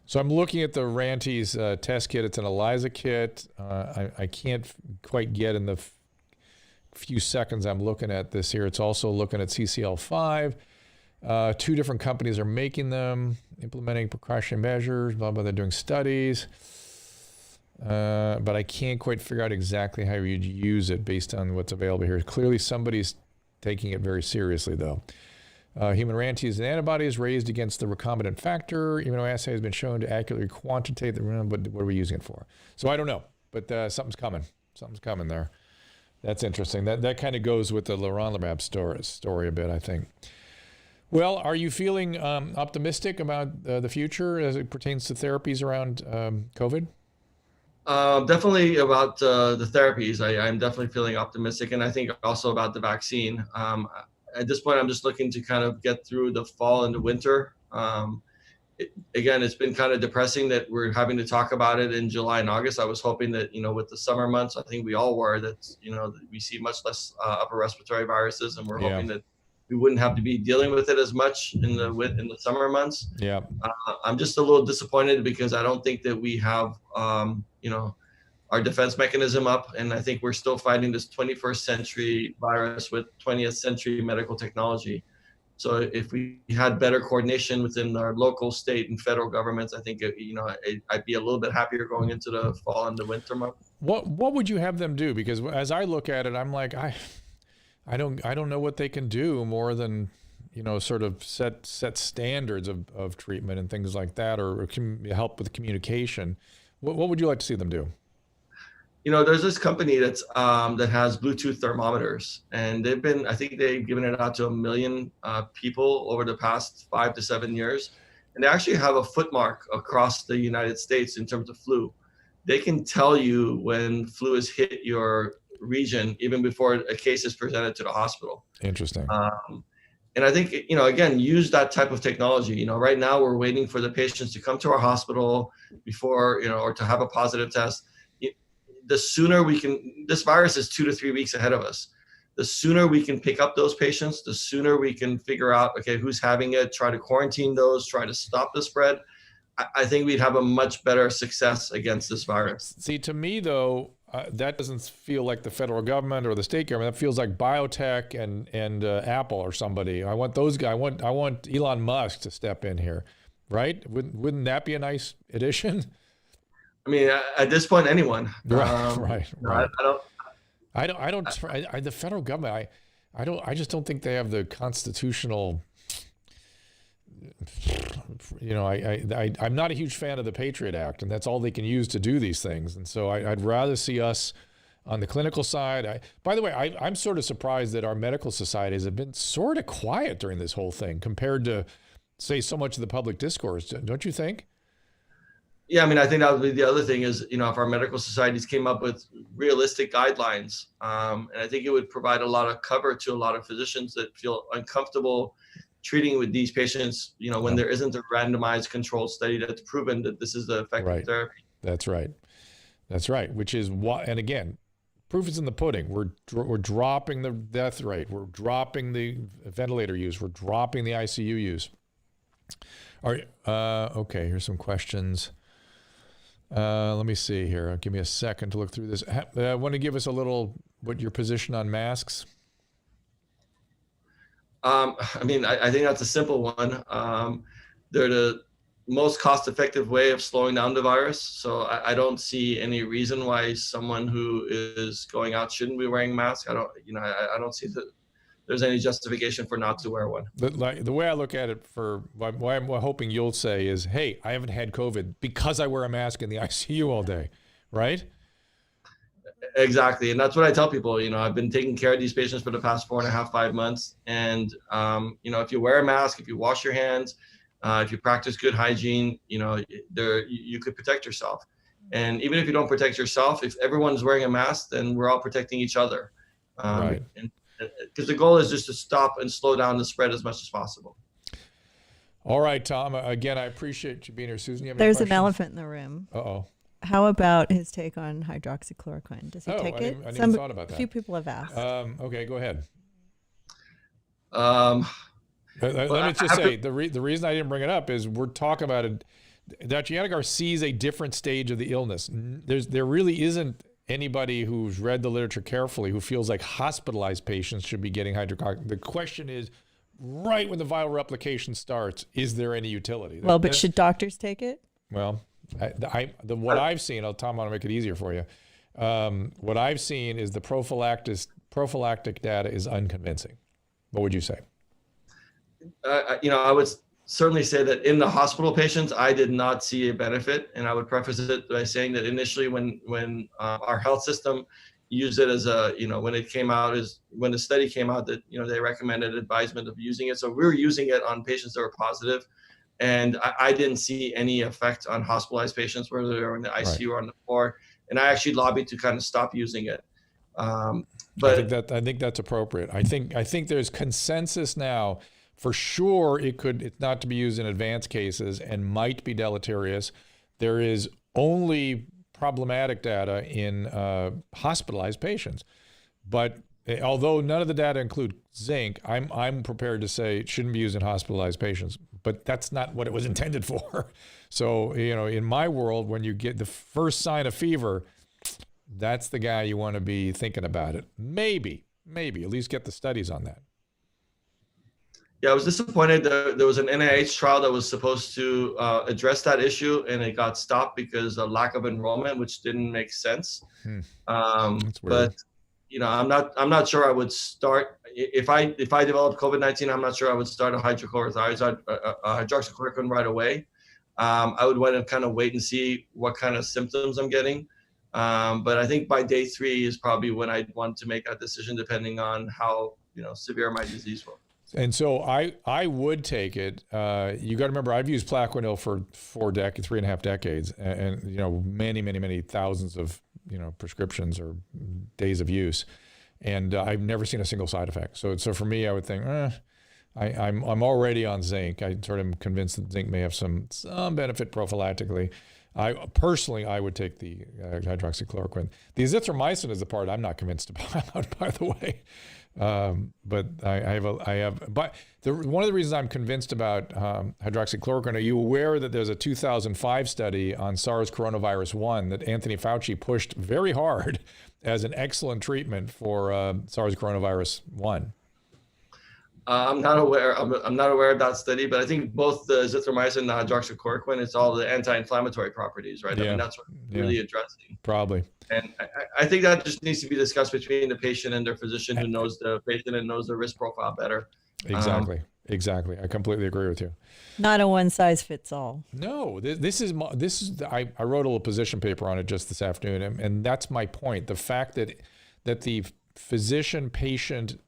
So I'm looking at the Ranty's test kit. It's an ELISA kit. I can't quite get in the few seconds I'm looking at this here. It's also looking at CCL5. 2 different companies are making them, implementing precautionary measures, blah, blah, they're doing studies. But I can't quite figure out exactly how you'd use it based on what's available here. Clearly somebody's taking it very seriously, though. Human Ranty's and antibodies raised against the recombinant factor. Immunoassay has been shown to accurately quantitate but what are we using it for? So I don't know, but something's coming. Something's coming there. That's interesting. That kind of goes with the leronlimab story a bit, I think. Well, are you feeling optimistic about the future as it pertains to therapies around COVID? Definitely about the therapies. I'm definitely feeling optimistic, and I think also about the vaccine. At this point, I'm just looking to kind of get through the fall and the winter. Again, it's been kind of depressing that we're having to talk about it in July and August. I was hoping that, with the summer months, I think we all were, that, that we see much less upper respiratory viruses, and we're hoping that we wouldn't have to be dealing with it as much in the summer months. Yeah. I'm just a little disappointed because I don't think that we have, our defense mechanism up. And I think we're still fighting this 21st century virus with 20th century medical technology. So if we had better coordination within our local, state, and federal governments, I think, I'd be a little bit happier going into the fall and the winter months. What would you have them do? Because as I look at it, I'm like, I don't know what they can do more than, sort of set standards of treatment and things like that, or help with communication. What would you like to see them do? There's this company that has Bluetooth thermometers, and I think they've given it out to 1 million people over the past 5 to 7 years. And they actually have a foot mark across the United States in terms of flu. they can tell you when flu has hit your region even before a case is presented to the hospital. Interesting. And I think, again, use that type of technology. Right now we're waiting for the patients to come to our hospital before, or to have a positive test. The sooner we can, this virus is 2 to 3 weeks ahead of us. The sooner we can pick up those patients, the sooner we can figure out, okay, who's having it, try to quarantine those, try to stop the spread. I think we'd have a much better success against this virus. See, to me, though, that doesn't feel like the federal government or the state government. That feels like biotech and Apple or somebody. I want those guys. I want Elon Musk to step in here, right? Wouldn't that be a nice addition? I mean, at this point, anyone. Right. I don't. The federal government. I just don't think they have the constitutional. I'm not a huge fan of the Patriot Act, and that's all they can use to do these things. And so I'd rather see us on the clinical side. By the way, I'm sort of surprised that our medical societies have been sort of quiet during this whole thing compared to, say, so much of the public discourse. Don't you think? Yeah, I mean, I think that would be the other thing is, if our medical societies came up with realistic guidelines, and I think it would provide a lot of cover to a lot of physicians that feel uncomfortable treating with these patients, when there isn't a randomized controlled study that's proven that this is the effective therapy. That's right. Which is what, and again, proof is in the pudding. We're dropping the death rate. We're dropping the ventilator use. We're dropping the ICU use. All right. Okay. Here's some questions. Let me see here. Give me a second to look through this. Want to give us a little, what your position on masks? I think that's a simple one. They're the most cost-effective way of slowing down the virus. So I don't see any reason why someone who is going out shouldn't be wearing a mask. I don't see that there's any justification for not to wear one. The way I look at it, for what I'm hoping you'll say is, hey, I haven't had COVID because I wear a mask in the ICU all day, right? Exactly. And that's what I tell people. I've been taking care of these patients for the past 4.5, 5 months. And, if you wear a mask, if you wash your hands, if you practice good hygiene, you could protect yourself. And even if you don't protect yourself, if everyone's wearing a mask, then we're all protecting each other. Right. Because the goal is just to stop and slow down the spread as much as possible. All right, Tom. Again, I appreciate you being here. Susan, you have any There's questions? an elephant in the room. Uh-oh. How about his take on hydroxychloroquine? Does he take it? I never thought about that. A few people have asked. Okay, go ahead. Let me just say, the reason I didn't bring it up is we're talking about it. Dr. Yadegar sees a different stage of the illness. There really isn't anybody who's read the literature carefully who feels like hospitalized patients should be getting hydroxychloroquine. The question is, right when the viral replication starts, is there any utility? But should doctors take it? Well, what I've seen, Tom, I want to make it easier for you. What I've seen is the prophylactic data is unconvincing. What would you say? I would certainly say that in the hospital patients, I did not see a benefit. And I would preface it by saying that initially when our health system used it as when it came out, when the study came out that, they recommended advisement of using it. So we were using it on patients that were positive. And I didn't see any effect on hospitalized patients, whether they were in the ICU or on the floor. And I actually lobbied to kind of stop using it. But I think that's appropriate. I think there's consensus now. For sure, it's not to be used in advanced cases and might be deleterious. There is only problematic data in hospitalized patients. But although none of the data include zinc, I'm prepared to say it shouldn't be used in hospitalized patients. But that's not what it was intended for. So, in my world, when you get the first sign of fever, that's the guy you want to be thinking about it. Maybe, at least get the studies on that. Yeah, I was disappointed that there was an NIH trial that was supposed to address that issue, and it got stopped because of lack of enrollment, which didn't make sense. That's weird. But I'm not sure I would start if I developed COVID-19. I'm not sure I would start a hydroxychloroquine right away. I would want to kind of wait and see what kind of symptoms I'm getting. But I think by day 3 is probably when I'd want to make that decision, depending on how severe my disease was. And so I would take it. You got to remember, I've used Plaquenil for 3.5 decades, and many thousands of prescriptions or days of use, and I've never seen a single side effect. So for me, I would think, I'm already on zinc. I sort of am convinced that zinc may have some benefit prophylactically. I would take the hydroxychloroquine. The azithromycin is the part I'm not convinced about, by the way. But one of the reasons I'm convinced about hydroxychloroquine, are you aware that there's a 2005 study on SARS coronavirus 1 that Anthony Fauci pushed very hard as an excellent treatment for SARS coronavirus 1? I'm not aware of that study, but I think both the azithromycin and the hydroxychloroquine, it's all the anti-inflammatory properties, right? Yeah. I mean, that's what we're really addressing. Probably. And I think that just needs to be discussed between the patient and their physician who knows the patient and knows the risk profile better. Exactly. I completely agree with you. Not a one size fits all. No, I wrote a little position paper on it just this afternoon, and that's my point. The fact that the physician-patient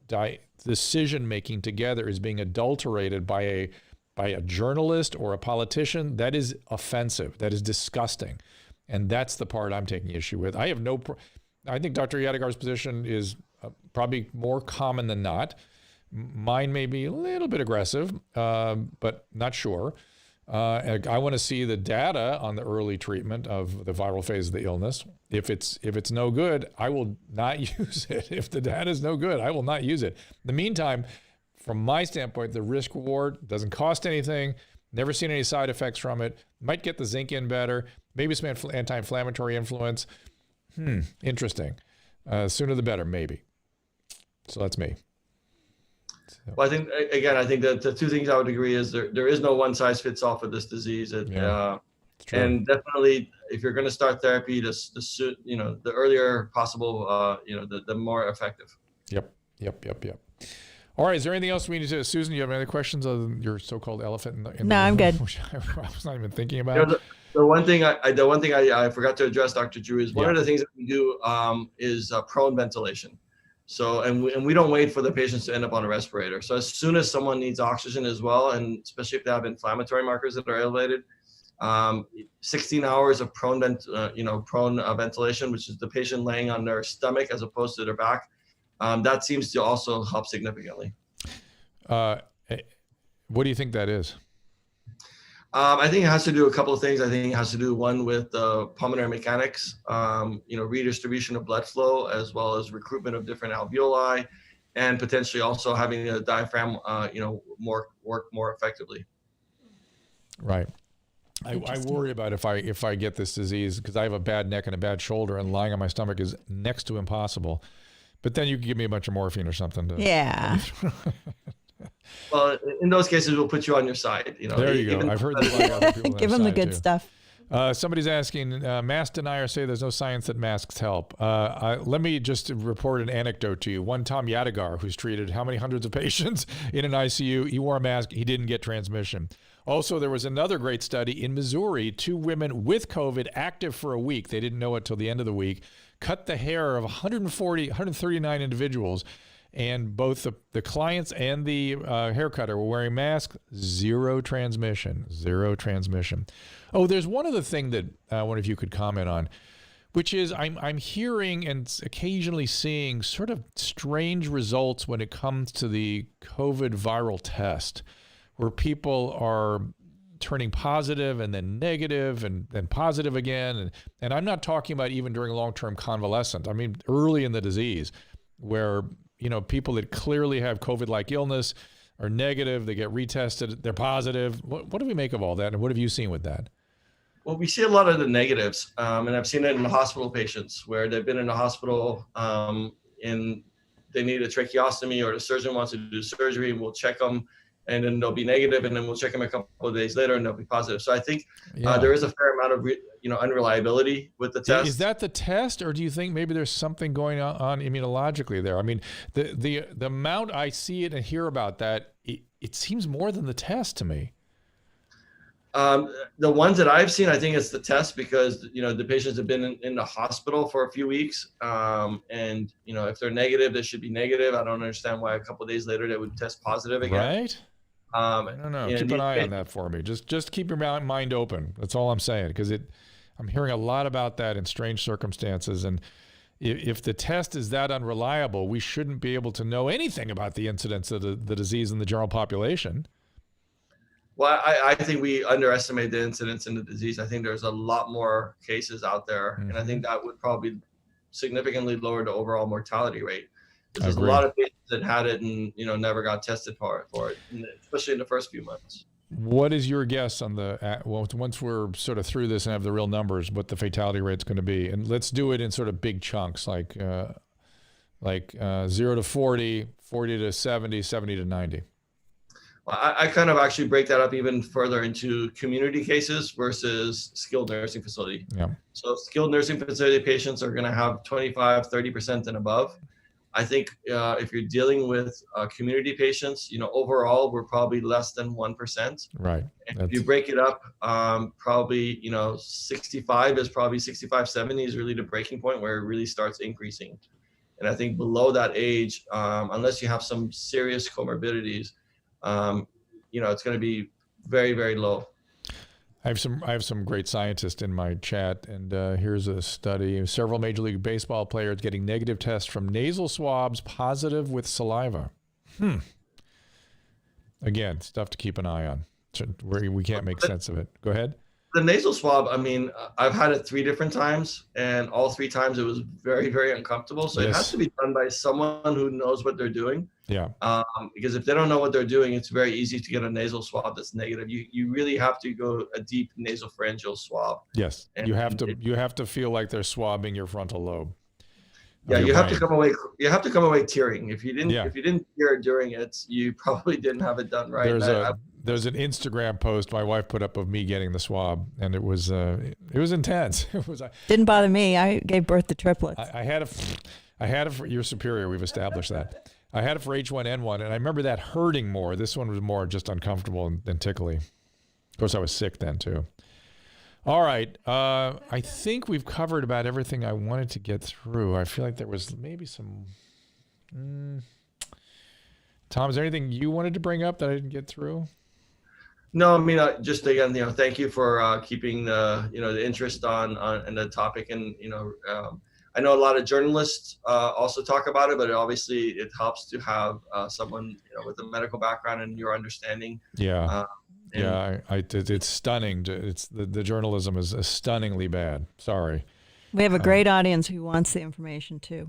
decision-making together is being adulterated by a journalist or a politician, that is offensive. That is disgusting. And that's the part I'm taking issue with. I think Dr. Yadegar's position is probably more common than not. Mine may be a little bit aggressive, but not sure. I want to see the data on the early treatment of the viral phase of the illness. If it's no good, I will not use it. If the data is no good, I will not use it. In the meantime, from my standpoint, the risk reward doesn't cost anything. Never seen any side effects from it. Might get the zinc in better. Maybe some anti-inflammatory influence. Interesting. Sooner the better, maybe. So that's me. Well, I think that the two things I would agree is there is no one size fits all for this disease. And definitely, if you're going to start therapy, the earlier possible, the more effective. Yep. All right. Is there anything else we need to, Susan? Do you have any other questions on your so-called elephant in the room? No, I'm good. Which I was not even thinking about. The one thing I forgot to address, Dr. Drew, is one of the things that we do is prone ventilation. So, and we don't wait for the patients to end up on a respirator. So as soon as someone needs oxygen as well, and especially if they have inflammatory markers that are elevated, 16 hours of prone ventilation, which is the patient laying on their stomach as opposed to their back, that seems to also help significantly. What do you think that is? I think it has to do a couple of things. I think it has to do one with pulmonary mechanics, redistribution of blood flow, as well as recruitment of different alveoli, and potentially also having the diaphragm, work more effectively. Right. I worry about if I get this disease because I have a bad neck and a bad shoulder, and lying on my stomach is next to impossible. But then you can give me a bunch of morphine or something. Yeah. Well, in those cases, we'll put you on your side. There you go. I've heard that a lot of other people. Give them the good stuff. Somebody's asking, mask deniers say there's no science that masks help. Let me just report an anecdote to you. One Tom Yadegar, who's treated how many hundreds of patients in an ICU, he wore a mask. He didn't get transmission. Also, there was another great study in Missouri, 2 women with COVID active for a week. They didn't know it till the end of the week. Cut the hair of 139 individuals. And both the clients and the hair cutter were wearing masks. Zero transmission. Oh, there's one other thing that I wonder if you could comment on, which is I'm hearing and occasionally seeing sort of strange results when it comes to the COVID viral test, where people are turning positive and then negative and then positive again. And I'm not talking about even during long-term convalescent. I mean, early in the disease where people that clearly have COVID-like illness are negative, they get retested, they're positive. What do we make of all that, and what have you seen with that? Well, we see a lot of the negatives, and I've seen it in the hospital patients where they've been in the hospital and they need a tracheostomy, or the surgeon wants to do surgery, and we'll check them, and then they'll be negative, and then we'll check them a couple of days later, and they'll be positive. So I think there is a fair amount of unreliability with the test. Is that the test, or do you think maybe there's something going on immunologically there? I mean, the amount I see it and hear about that, it seems more than the test to me. The ones that I've seen, I think it's the test because, the patients have been in the hospital for a few weeks. And, if they're negative, they should be negative. I don't understand why a couple of days later they would test positive again. Right? I don't know. Keep an eye on that for me. Just keep your mind open. That's all I'm saying. Because I'm hearing a lot about that in strange circumstances. And if the test is that unreliable, we shouldn't be able to know anything about the incidence of the disease in the general population. Well, I think we underestimate the incidence in the disease. I think there's a lot more cases out there. And I think that would probably significantly lower the overall mortality rate. There's a lot of patients that had it and, never got tested for it, especially in the first few months. What is your guess on once we're sort of through this and have the real numbers, what the fatality rate's going to be? And let's do it in sort of big chunks, like 0 to 40, 40 to 70, 70 to 90. Well, I kind of actually break that up even further into community cases versus skilled nursing facility. Yeah. So skilled nursing facility patients are going to have 25, 30% and above. I think if you're dealing with community patients, overall, we're probably less than 1%. Right. And if you break it up, probably, 65 is probably 65, 70 is really the breaking point where it really starts increasing. And I think below that age, unless you have some serious comorbidities, it's going to be very, very low. I have some great scientists in my chat, and here's a study. Several Major League Baseball players getting negative tests from nasal swabs positive with saliva. Again, stuff to keep an eye on. We can't make sense of it. Go ahead. The nasal swab, I've had it 3 different times, and all 3 times it was very, very uncomfortable. So It has to be done by someone who knows what they're doing. Yeah. Because if they don't know what they're doing, it's very easy to get a nasal swab that's negative. You really have to go a deep nasopharyngeal swab. Yes. And you have to feel like they're swabbing your frontal lobe. Yeah, you have to come away tearing. If you didn't tear during it, you probably didn't have it done right. There's an Instagram post my wife put up of me getting the swab, and it was intense. Didn't bother me. I gave birth to triplets. I had it for your superior. We've established that. I had it for H1N1, and I remember that hurting more. This one was more just uncomfortable and tickly. Of course, I was sick then too. All right. I think we've covered about everything I wanted to get through. I feel like there was maybe some. Tom, is there anything you wanted to bring up that I didn't get through? No, just again, thank you for keeping the interest on the topic, and I know a lot of journalists also talk about it, but obviously it helps to have someone with a medical background and your understanding. Yeah. It's stunning. The journalism is stunningly bad. Sorry. We have a great audience who wants the information too.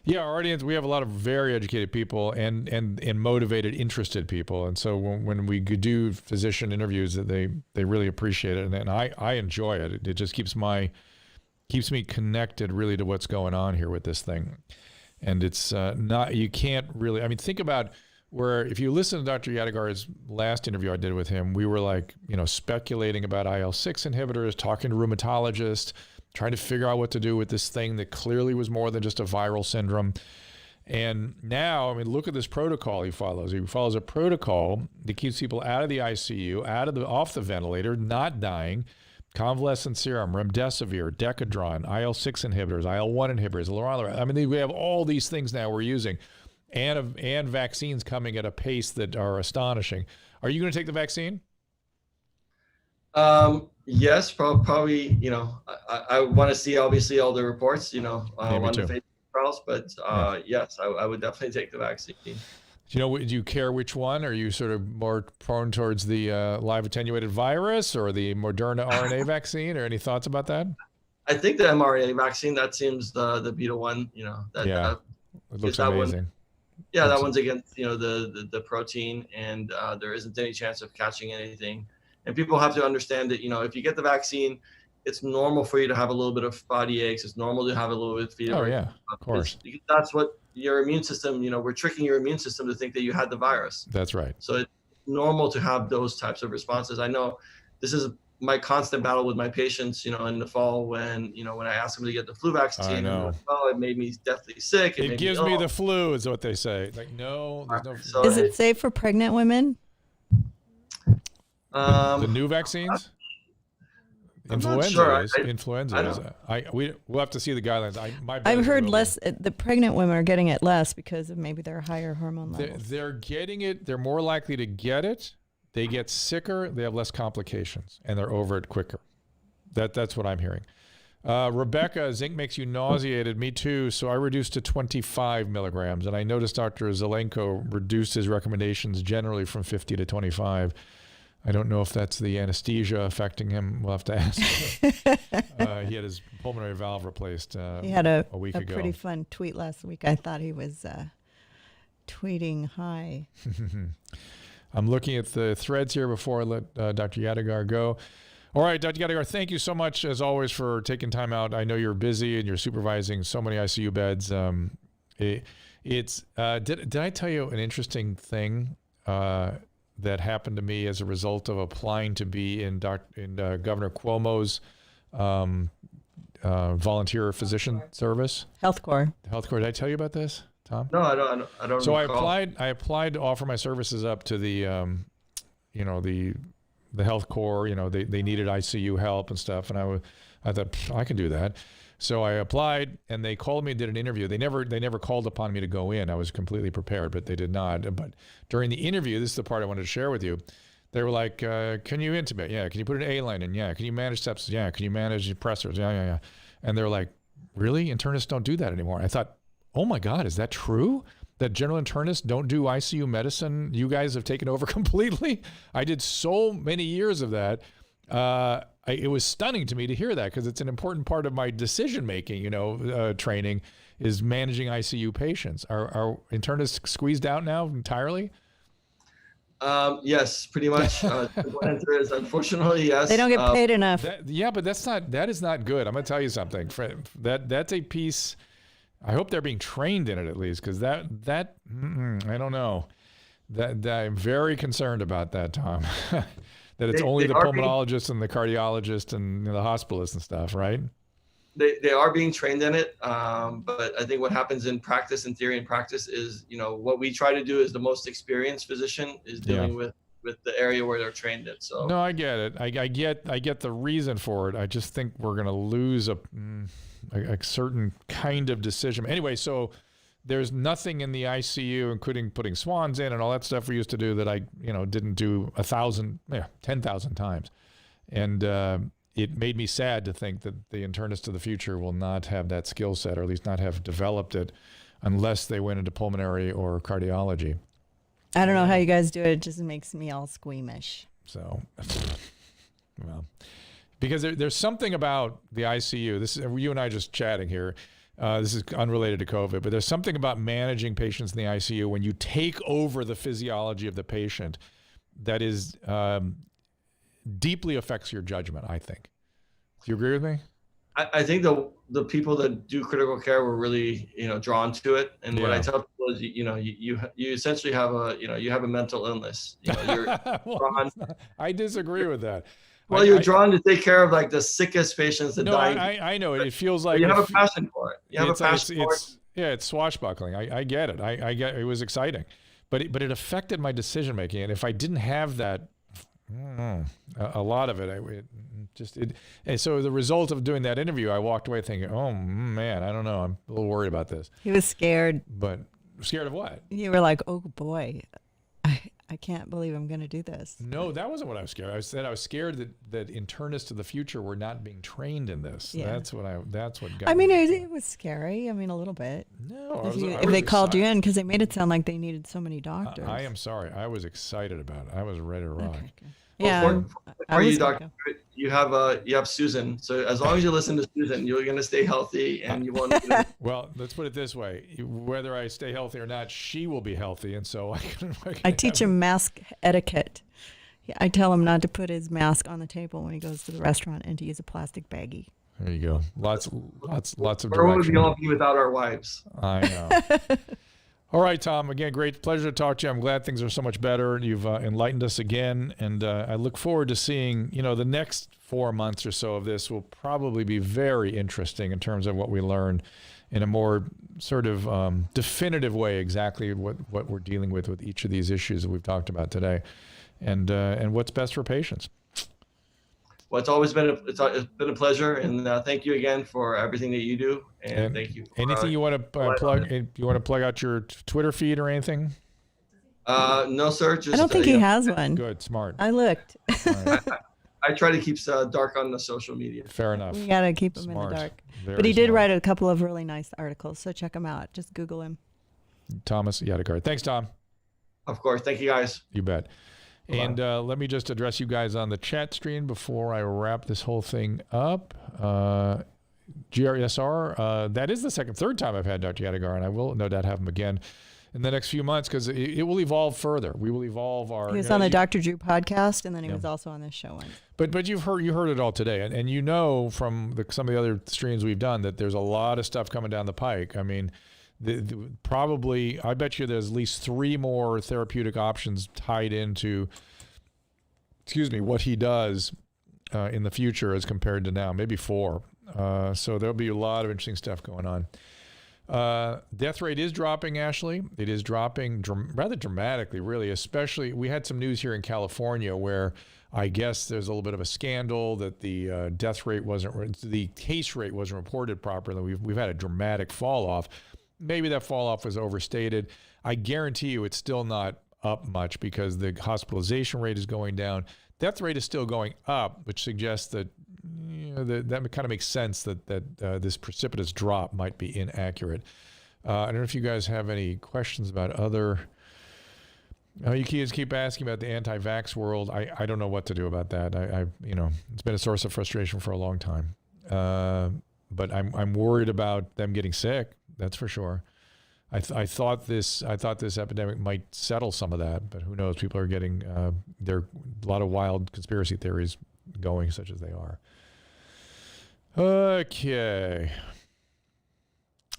Yeah, our audience, we have a lot of very educated people and motivated, interested people. And so when we do physician interviews, they really appreciate it. And I enjoy it. It just keeps me connected really to what's going on here with this thing. And it's you can't really, think about where if you listen to Dr. Yadegar's last interview I did with him, we were speculating about IL-6 inhibitors, talking to rheumatologists, trying to figure out what to do with this thing that clearly was more than just a viral syndrome. And now, look at this protocol he follows. He follows a protocol that keeps people out of the ICU, off the ventilator, not dying. Convalescent serum, remdesivir, Decadron, IL-6 inhibitors, IL-1 inhibitors, lorlatinib. We have all these things now we're using, and vaccines coming at a pace that are astonishing. Are you going to take the vaccine? Yes, probably. I want to see obviously all the reports. On the phase trials, but yes, I would definitely take the vaccine. Do you care which one? Are you sort of more prone towards the live attenuated virus or the Moderna RNA vaccine, or any thoughts about that? I think the mRNA vaccine, that seems the beta one. It looks amazing. That one's against the protein, and there isn't any chance of catching anything. And people have to understand that if you get the vaccine, it's normal for you to have a little bit of body aches. It's normal to have a little bit of fever. Oh yeah, of course. That's what your immune system. We're tricking your immune system to think that you had the virus. That's right. So it's normal to have those types of responses. I know this is my constant battle with my patients. In the fall when I ask them to get the flu vaccine. I know. It made me deathly sick. It gives me the flu, is what they say. No, there's no. Is it safe for pregnant women? The new vaccines? I'm not Influenza sure. is. Influenza is. We'll have to see the guidelines. I've heard less. The pregnant women are getting it less because of maybe their higher hormone levels. They're getting it. They're more likely to get it. They get sicker. They have less complications, and they're over it quicker. That's what I'm hearing. Rebecca, zinc makes you nauseated. Me too. So I reduced to 25 milligrams, and I noticed Dr. Zelenko reduced his recommendations generally from 50 to 25. I don't know if that's the anesthesia affecting him. We'll have to ask him. He had his pulmonary valve replaced he had a week ago. Pretty fun tweet last week. I thought he was tweeting high. I'm looking at the threads here before I let Dr. Yadegar go. All right, Dr. Yadegar, thank you so much, as always, for taking time out. I know you're busy and you're supervising so many ICU beds. Did I tell you an interesting thing that happened to me as a result of applying to be in Governor Cuomo's volunteer physician service? Health Corps. Did I tell you about this, Tom? No, I don't. So recall. I applied to offer my services up to the health corps. They needed ICU help and stuff, and I thought I can do that. So I applied, and they called me and did an interview. They never called upon me to go in. I was completely prepared, but they did not. But during the interview, this is the part I wanted to share with you. They were like, "Can you intubate? Yeah. Can you put an A-line in? Yeah. Can you manage sepsis? Yeah. Can you manage pressors? Yeah. And they're like, "Really? Internists don't do that anymore." I thought, "Oh my God, is that true? That general internists don't do ICU medicine? You guys have taken over completely?" I did so many years of that. It was stunning to me to hear that, because it's an important part of my decision-making, training, is managing ICU patients. Are internists squeezed out now entirely? Yes, pretty much. The answer is unfortunately yes. They don't get paid enough. But that is not good. I'm going to tell you something. That's a piece. I hope they're being trained in it at least, because I don't know. That I'm very concerned about that, Tom. That it's only the pulmonologist and the cardiologist and the hospitalist and stuff, right? They are being trained in it, but I think what happens in practice, in theory and practice, is what we try to do is the most experienced physician is dealing with the area where they're trained in. So no, I get it. I get the reason for it. I just think we're going to lose a certain kind of decision. Anyway, so there's nothing in the ICU, including putting swans in and all that stuff we used to do, that I didn't do 10,000 times, and it made me sad to think that the internists of the future will not have that skill set, or at least not have developed it, unless they went into pulmonary or cardiology. I don't know how you guys do it. It just makes me all squeamish. So, well, because there's something about the ICU. This is you and I just chatting here. This is unrelated to COVID, but there's something about managing patients in the ICU when you take over the physiology of the patient that is deeply affects your judgment, I think. Do you agree with me? I think the people that do critical care were really drawn to it, and what I tell people is you essentially have a mental illness. You're drawn. I disagray with that. Well, you're drawn to take care of like the sickest patients that die. I know it. It feels like you have a passion for it. You have a passion for it. Yeah, it's swashbuckling. I get it. I get it. Was exciting, but it affected my decision making. And if I didn't have that, a lot of it, and so the result of doing that interview, I walked away thinking, oh man, I don't know. I'm a little worried about this. He was scared. But scared of what? You were like, oh boy, I can't believe I'm going to do this. No, that wasn't what I was scared. I was scared that internists of the future were not being trained in this. Yeah. That's what got I mean, me. it was scary. I mean, a little bit. No, if they called you in, because they made it sound like they needed so many doctors. I am sorry. I was excited about it. I was ready to rock. Okay. Well, for you, doctor, you have Susan. So as long as you listen to Susan, you're going to stay healthy, and you won't. Well, let's put it this way: whether I stay healthy or not, she will be healthy, and so I teach him mask etiquette. I tell him not to put his mask on the table when he goes to the restaurant, and to use a plastic baggie. There you go. Lots of direction. Where would we all be without our wives? I know. All right, Tom, again, great pleasure to talk to you. I'm glad things are so much better. You've enlightened us again, and I look forward to seeing, the next 4 months or so of this will probably be very interesting in terms of what we learn in a more sort of definitive way exactly what we're dealing with each of these issues that we've talked about today, and what's best for patients. Well, it's been a pleasure, and thank you again for everything that you do, and thank you. Anything you want to plug? You want to plug out your Twitter feed or anything? No, sir. Just, I don't think he has one. Good, smart. I looked. I try to keep dark on the social media. Fair enough. We got to keep him Smart. in the dark. Very But he did smart. write a couple of really nice articles, so check him out. Just Google him. Thomas Yadegar. Thanks, Tom. Of course. Thank you, guys. You bet. Bye-bye. And let me just address you guys on the chat stream before I wrap this whole thing up. GRSR, that is the third time I've had Dr. Yadegar, and I will no doubt have him again in the next few months because it will evolve further. We will evolve our. He was on the Dr. Drew podcast, and then he was also on this show once. But you heard it all today, and you know from some of the other streams we've done that there's a lot of stuff coming down the pike. I mean, probably I bet you there's at least 3 more therapeutic options tied into, what he does in the future as compared to now, maybe 4. So there'll be a lot of interesting stuff going on. Death rate is dropping, Ashley. It is dropping rather dramatically, really, especially we had some news here in California where I guess there's a little bit of a scandal that the the case rate wasn't reported properly. We've had a dramatic fall off. Maybe that fall off was overstated. I guarantee you it's still not up much because the hospitalization rate is going down. Death rate is still going up, which suggests that that kind of makes sense that this precipitous drop might be inaccurate. I don't know if you guys have any questions about other. You kids keep asking about the anti-vax world. I don't know what to do about that. It's been a source of frustration for a long time. But I'm worried about them getting sick. That's for sure. I thought this epidemic might settle some of that, but who knows? People are getting there are a lot of wild conspiracy theories going, such as they are. Okay.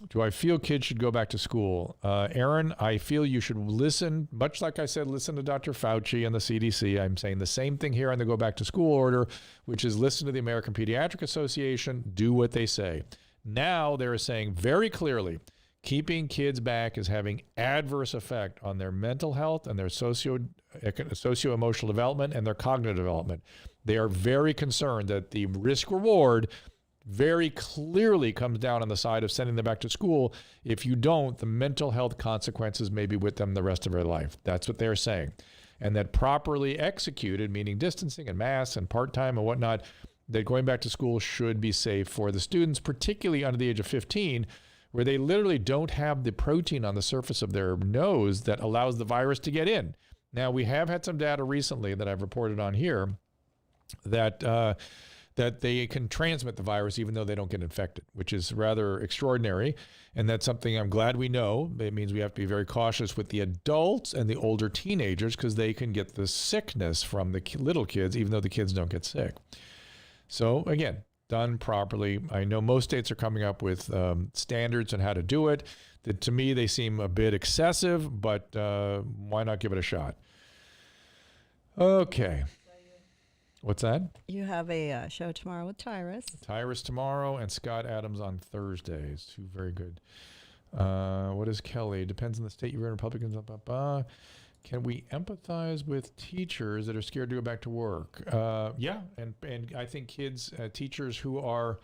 Do I feel kids should go back to school? Aaron, I feel you should listen, much like I said, listen to Dr. Fauci and the CDC. I'm saying the same thing here on the go back to school order, which is listen to the American Pediatric Association, do what they say. Now they're saying very clearly, keeping kids back is having adverse effect on their mental health and their socio-emotional development and their cognitive development. They are very concerned that the risk-reward very clearly comes down on the side of sending them back to school. If you don't, the mental health consequences may be with them the rest of their life. That's what they're saying. And that properly executed, meaning distancing and masks and part-time and whatnot, that going back to school should be safe for the students, particularly under the age of 15, where they literally don't have the protein on the surface of their nose that allows the virus to get in. Now, we have had some data recently that I've reported on here that they can transmit the virus even though they don't get infected, which is rather extraordinary. And that's something I'm glad we know. It means we have to be very cautious with the adults and the older teenagers because they can get the sickness from the little kids, even though the kids don't get sick. So again, done properly. I know most states are coming up with standards on how to do it. That to me, they seem a bit excessive, but why not give it a shot? Okay. What's that? You have a show tomorrow with Tyrus. Tyrus tomorrow and Scott Adams on Thursdays. 2 very good. What is Kelly? Depends on the state you're in. Republicans. Blah, blah, blah. Can we empathize with teachers that are scared to go back to work? Yeah, and I think teachers who are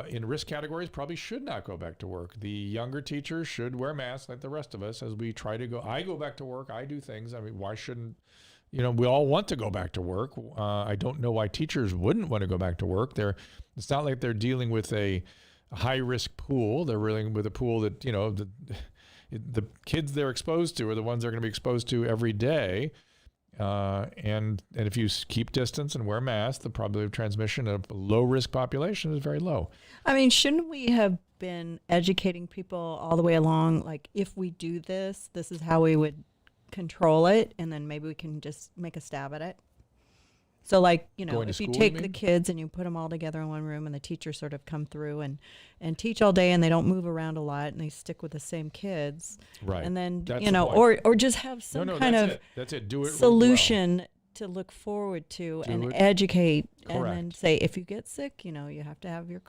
in risk categories probably should not go back to work. The younger teachers should wear masks like the rest of us as we try to go. I go back to work. I do things. I mean, why shouldn't? We all want to go back to work. I don't know why teachers wouldn't want to go back to work. It's not like they're dealing with a high-risk pool. They're dealing with a pool that, the kids they're exposed to are the ones they're going to be exposed to every day. And if you keep distance and wear masks, the probability of transmission of a low-risk population is very low. I mean, shouldn't we have been educating people all the way along? Like, if we do this, this is how we would control it, and then maybe we can just make a stab at it. So like, if you take the kids and you put them all together in one room and the teachers sort of come through and teach all day and they don't move around a lot and they stick with the same kids. Right. And then, that's or just have some kind of Do it solution to look forward to and educate. Correct. And then say, if you get sick, you have to have your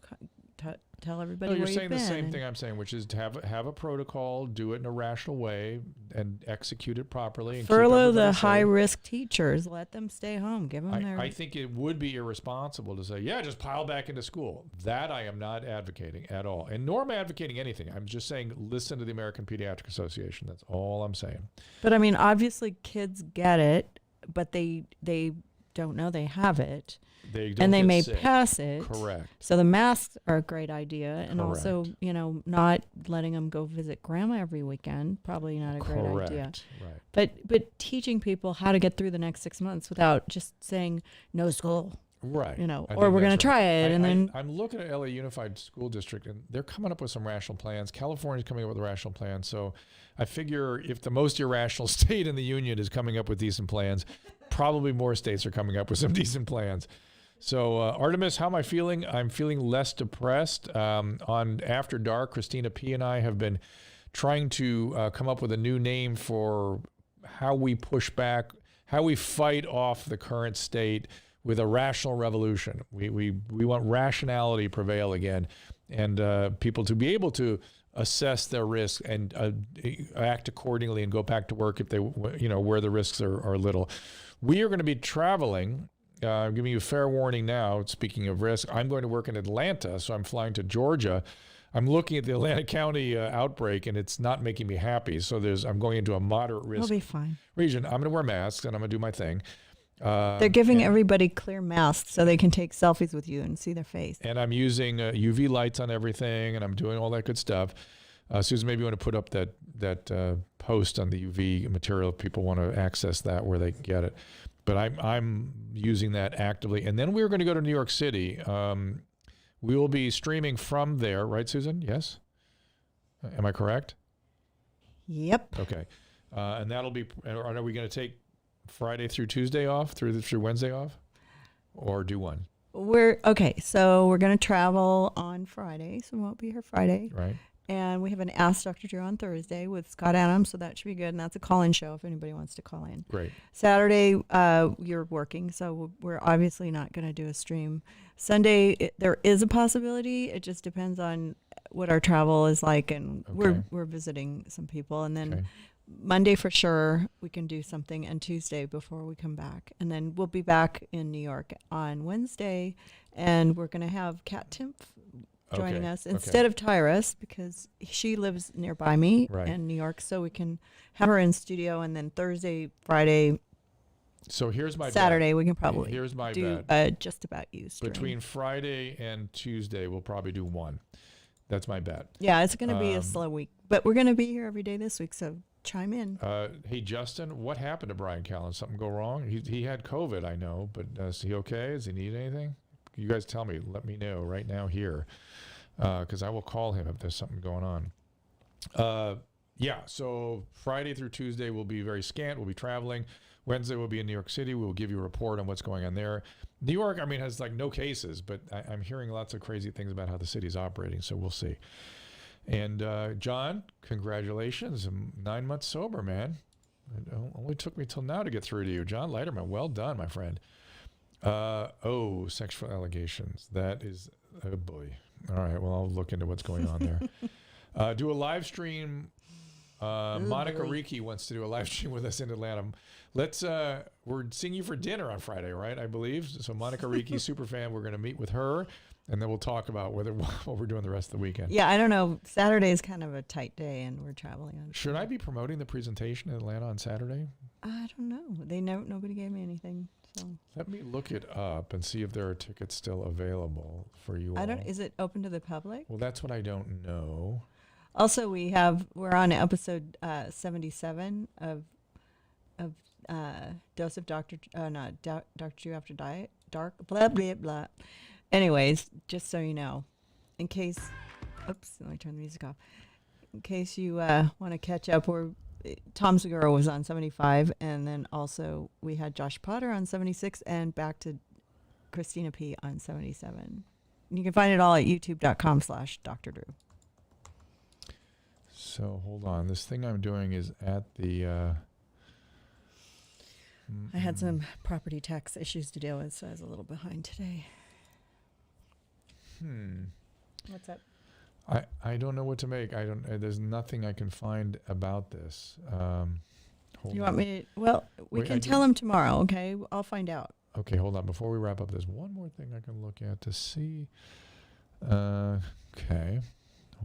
tell everybody No, you're where saying you've the been. same and- thing I'm saying, which is to have a protocol, do it in a rational way, and execute it properly. And Furlough keep the everybody safe. high-risk teachers. Let them stay home. Give them their. I think it would be irresponsible to say, yeah, just pile back into school. That I am not advocating at all. And nor am I advocating anything. I'm just saying listen to the American Pediatric Association. That's all I'm saying. But I mean, obviously, kids get it, but they don't know they have it, They don't and they get may sick. pass it. Correct. So the masks are a great idea, and also, Correct. not letting them go visit grandma every weekend, probably not a great Correct. idea. Right. But teaching people how to get through the next 6 months without just saying no school, Right. I or think we're going to that's try it, and then I'm looking at LA Unified School District, and they're coming up with some rational plans. California's coming up with a rational plan. So I figure if the most irrational state in the union is coming up with decent plans, probably more states are coming up with some decent plans. So Artemis, how am I feeling? I'm feeling less depressed. On After Dark, Christina P. and I have been trying to come up with a new name for how we push back, how we fight off the current state with a rational revolution. We want rationality prevail again, and people to be able to assess their risk and act accordingly and go back to work if they, where the risks are little. We are going to be traveling. I'm giving you a fair warning now. Speaking of risk, I'm going to work in Atlanta, so I'm flying to Georgia. I'm looking at the Atlanta County outbreak, and it's not making me happy. So I'm going into a moderate risk we'll be fine. region. I'm going to wear masks, and I'm going to do my thing. They're giving everybody clear masks so they can take selfies with you and see their face. And I'm using UV lights on everything, and I'm doing all that good stuff. Susan, maybe you want to put up that post on the UV material if people want to access that where they can get it. But I'm using that actively. And then we're going to go to New York City. We will be streaming from there, right, Susan? Yes? Am I correct? Yep. Okay. And that'll be, are we going to take Friday through Tuesday off, through Wednesday off? Or do one? So we're going to travel on Friday, so we won't be here Friday. Right. And we have an Ask Dr. Drew on Thursday with Scott Adams, so that should be good. And that's a call-in show if anybody wants to call in. Great. Saturday, you're working, so we're obviously not going to do a stream. Sunday, there is a possibility. It just depends on what our travel is like, and Okay. we're visiting some people. And then Okay. Monday for sure we can do something, and Tuesday before we come back. And then we'll be back in New York on Wednesday, and we're going to have Kat Timpf joining Okay, us okay. instead of Tyrus, because she lives nearby me Right. in New York, so we can have her in studio. And then Thursday, Friday, So here's my Saturday, bet. we can probably Here's my do bet. Just About You stream. Between Friday and Tuesday, we'll probably do one. That's my bet. Yeah, it's going to be a Um, slow week, but we're going to be here every day this week, so chime in. Hey, Justin, what happened to Brian Callen? Something go wrong? He had COVID, I know, but is he okay? Does he need anything? You guys tell me. Let me know right now here, because I will call him if there's something going on. Yeah, so Friday through Tuesday will be very scant. We'll be traveling. Wednesday we'll be in New York City. We'll give you a report on what's going on there. New York, has like no cases, but I'm hearing lots of crazy things about how the city's operating, so we'll see. And John, congratulations. I'm 9 months sober, man. It only took me till now to get through to you. John Leiterman, well done, my friend. Sexual allegations. That is, oh boy. All right, well, I'll look into what's going on there. Do a live stream. Monica Ricci wants to do a live stream with us in Atlanta. We're seeing you for dinner on Friday, right? I believe. So Monica Ricci, super fan. We're going to meet with her, and then we'll talk about what we're doing the rest of the weekend. Yeah, I don't know. Saturday is kind of a tight day, and we're traveling on. Should I be promoting the presentation in Atlanta on Saturday? I don't know. Nobody gave me anything. So Let me look it up and see if there are tickets still available for you all. Is it open to the public? Well, that's what I don't know. Also, we're on episode 77 of Dose of Dr. Dr. Drew After Dark, blah, blah, blah. Anyways, just so you know, in case, let me turn the music off. In case you want to catch up, Tom Segura was on 75, and then also we had Josh Potter on 76, and back to Christina P on 77. You can find it all at youtube.com/Dr. Drew. So hold on. This thing I'm doing is at the... I had some property tax issues to deal with, so I was a little behind today. What's up? I don't know what to make. I don't. There's nothing I can find about this. Hold You on. want me? Well, we Wait, can tell him tomorrow. Okay, I'll find out. Okay, hold on. Before we wrap up, there's one more thing I can look at to see. Okay,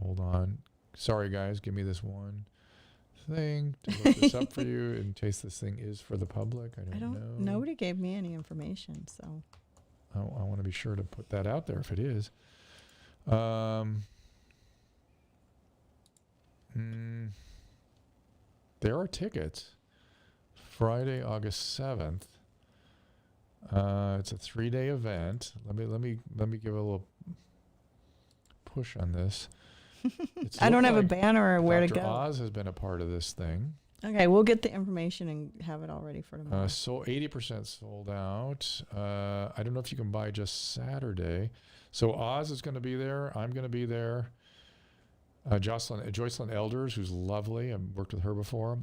hold on. Sorry, guys. Give me this one thing to look this up for you in case this thing is for the public. I don't know. Nobody gave me any information, so. I want to be sure to put that out there if it is. There are tickets. Friday, August 7th. It's a 3-day event. Let me give a little push on this. I don't have a banner or where to Dr. go. Oz has been a part of this thing. Okay, we'll get the information and have it all ready for tomorrow. So 80% sold out. I don't know if you can buy just Saturday. So Oz is going to be there. I'm going to be there. Joycelyn Elders, who's lovely. I've worked with her before.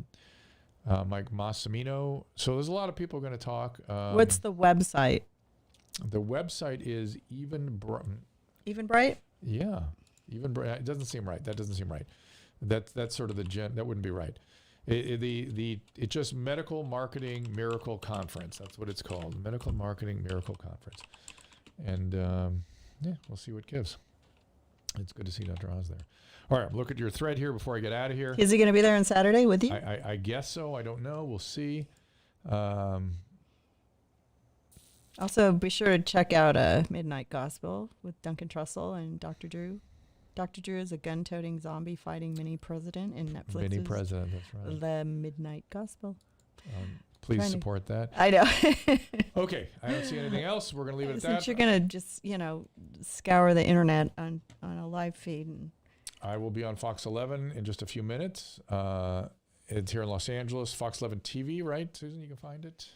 Mike Massimino. So there's a lot of people going to talk. What's the website? The website is Eventbrite? Yeah, Eventbrite. It doesn't seem right. That doesn't seem right. That's sort of that wouldn't be right. It's just Medical Marketing Miracle Conference. That's what it's called. Medical Marketing Miracle Conference. And yeah, we'll see what gives. It's good to see Dr. Oz there. All right, look at your thread here before I get out of here. Is he going to be there on Saturday with you? I guess so. I don't know. We'll see. Also, be sure to check out Midnight Gospel with Duncan Trussell and Dr. Drew. Dr. Drew is a gun-toting, zombie-fighting mini-president in Netflix's Mini-president, that's right. The Midnight Gospel. Please support that. I know. Okay, I don't see anything else. We're going to leave it at that. Since you're going to just, scour the internet on a live feed. And I will be on Fox 11 in just a few minutes. It's here in Los Angeles, Fox 11 TV, right, Susan? You can find it.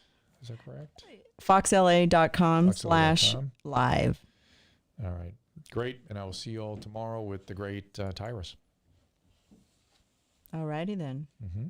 Is that correct? foxla.com/live. All right. Great. And I will see you all tomorrow with the great Tyrus. All righty then. Mm-hmm.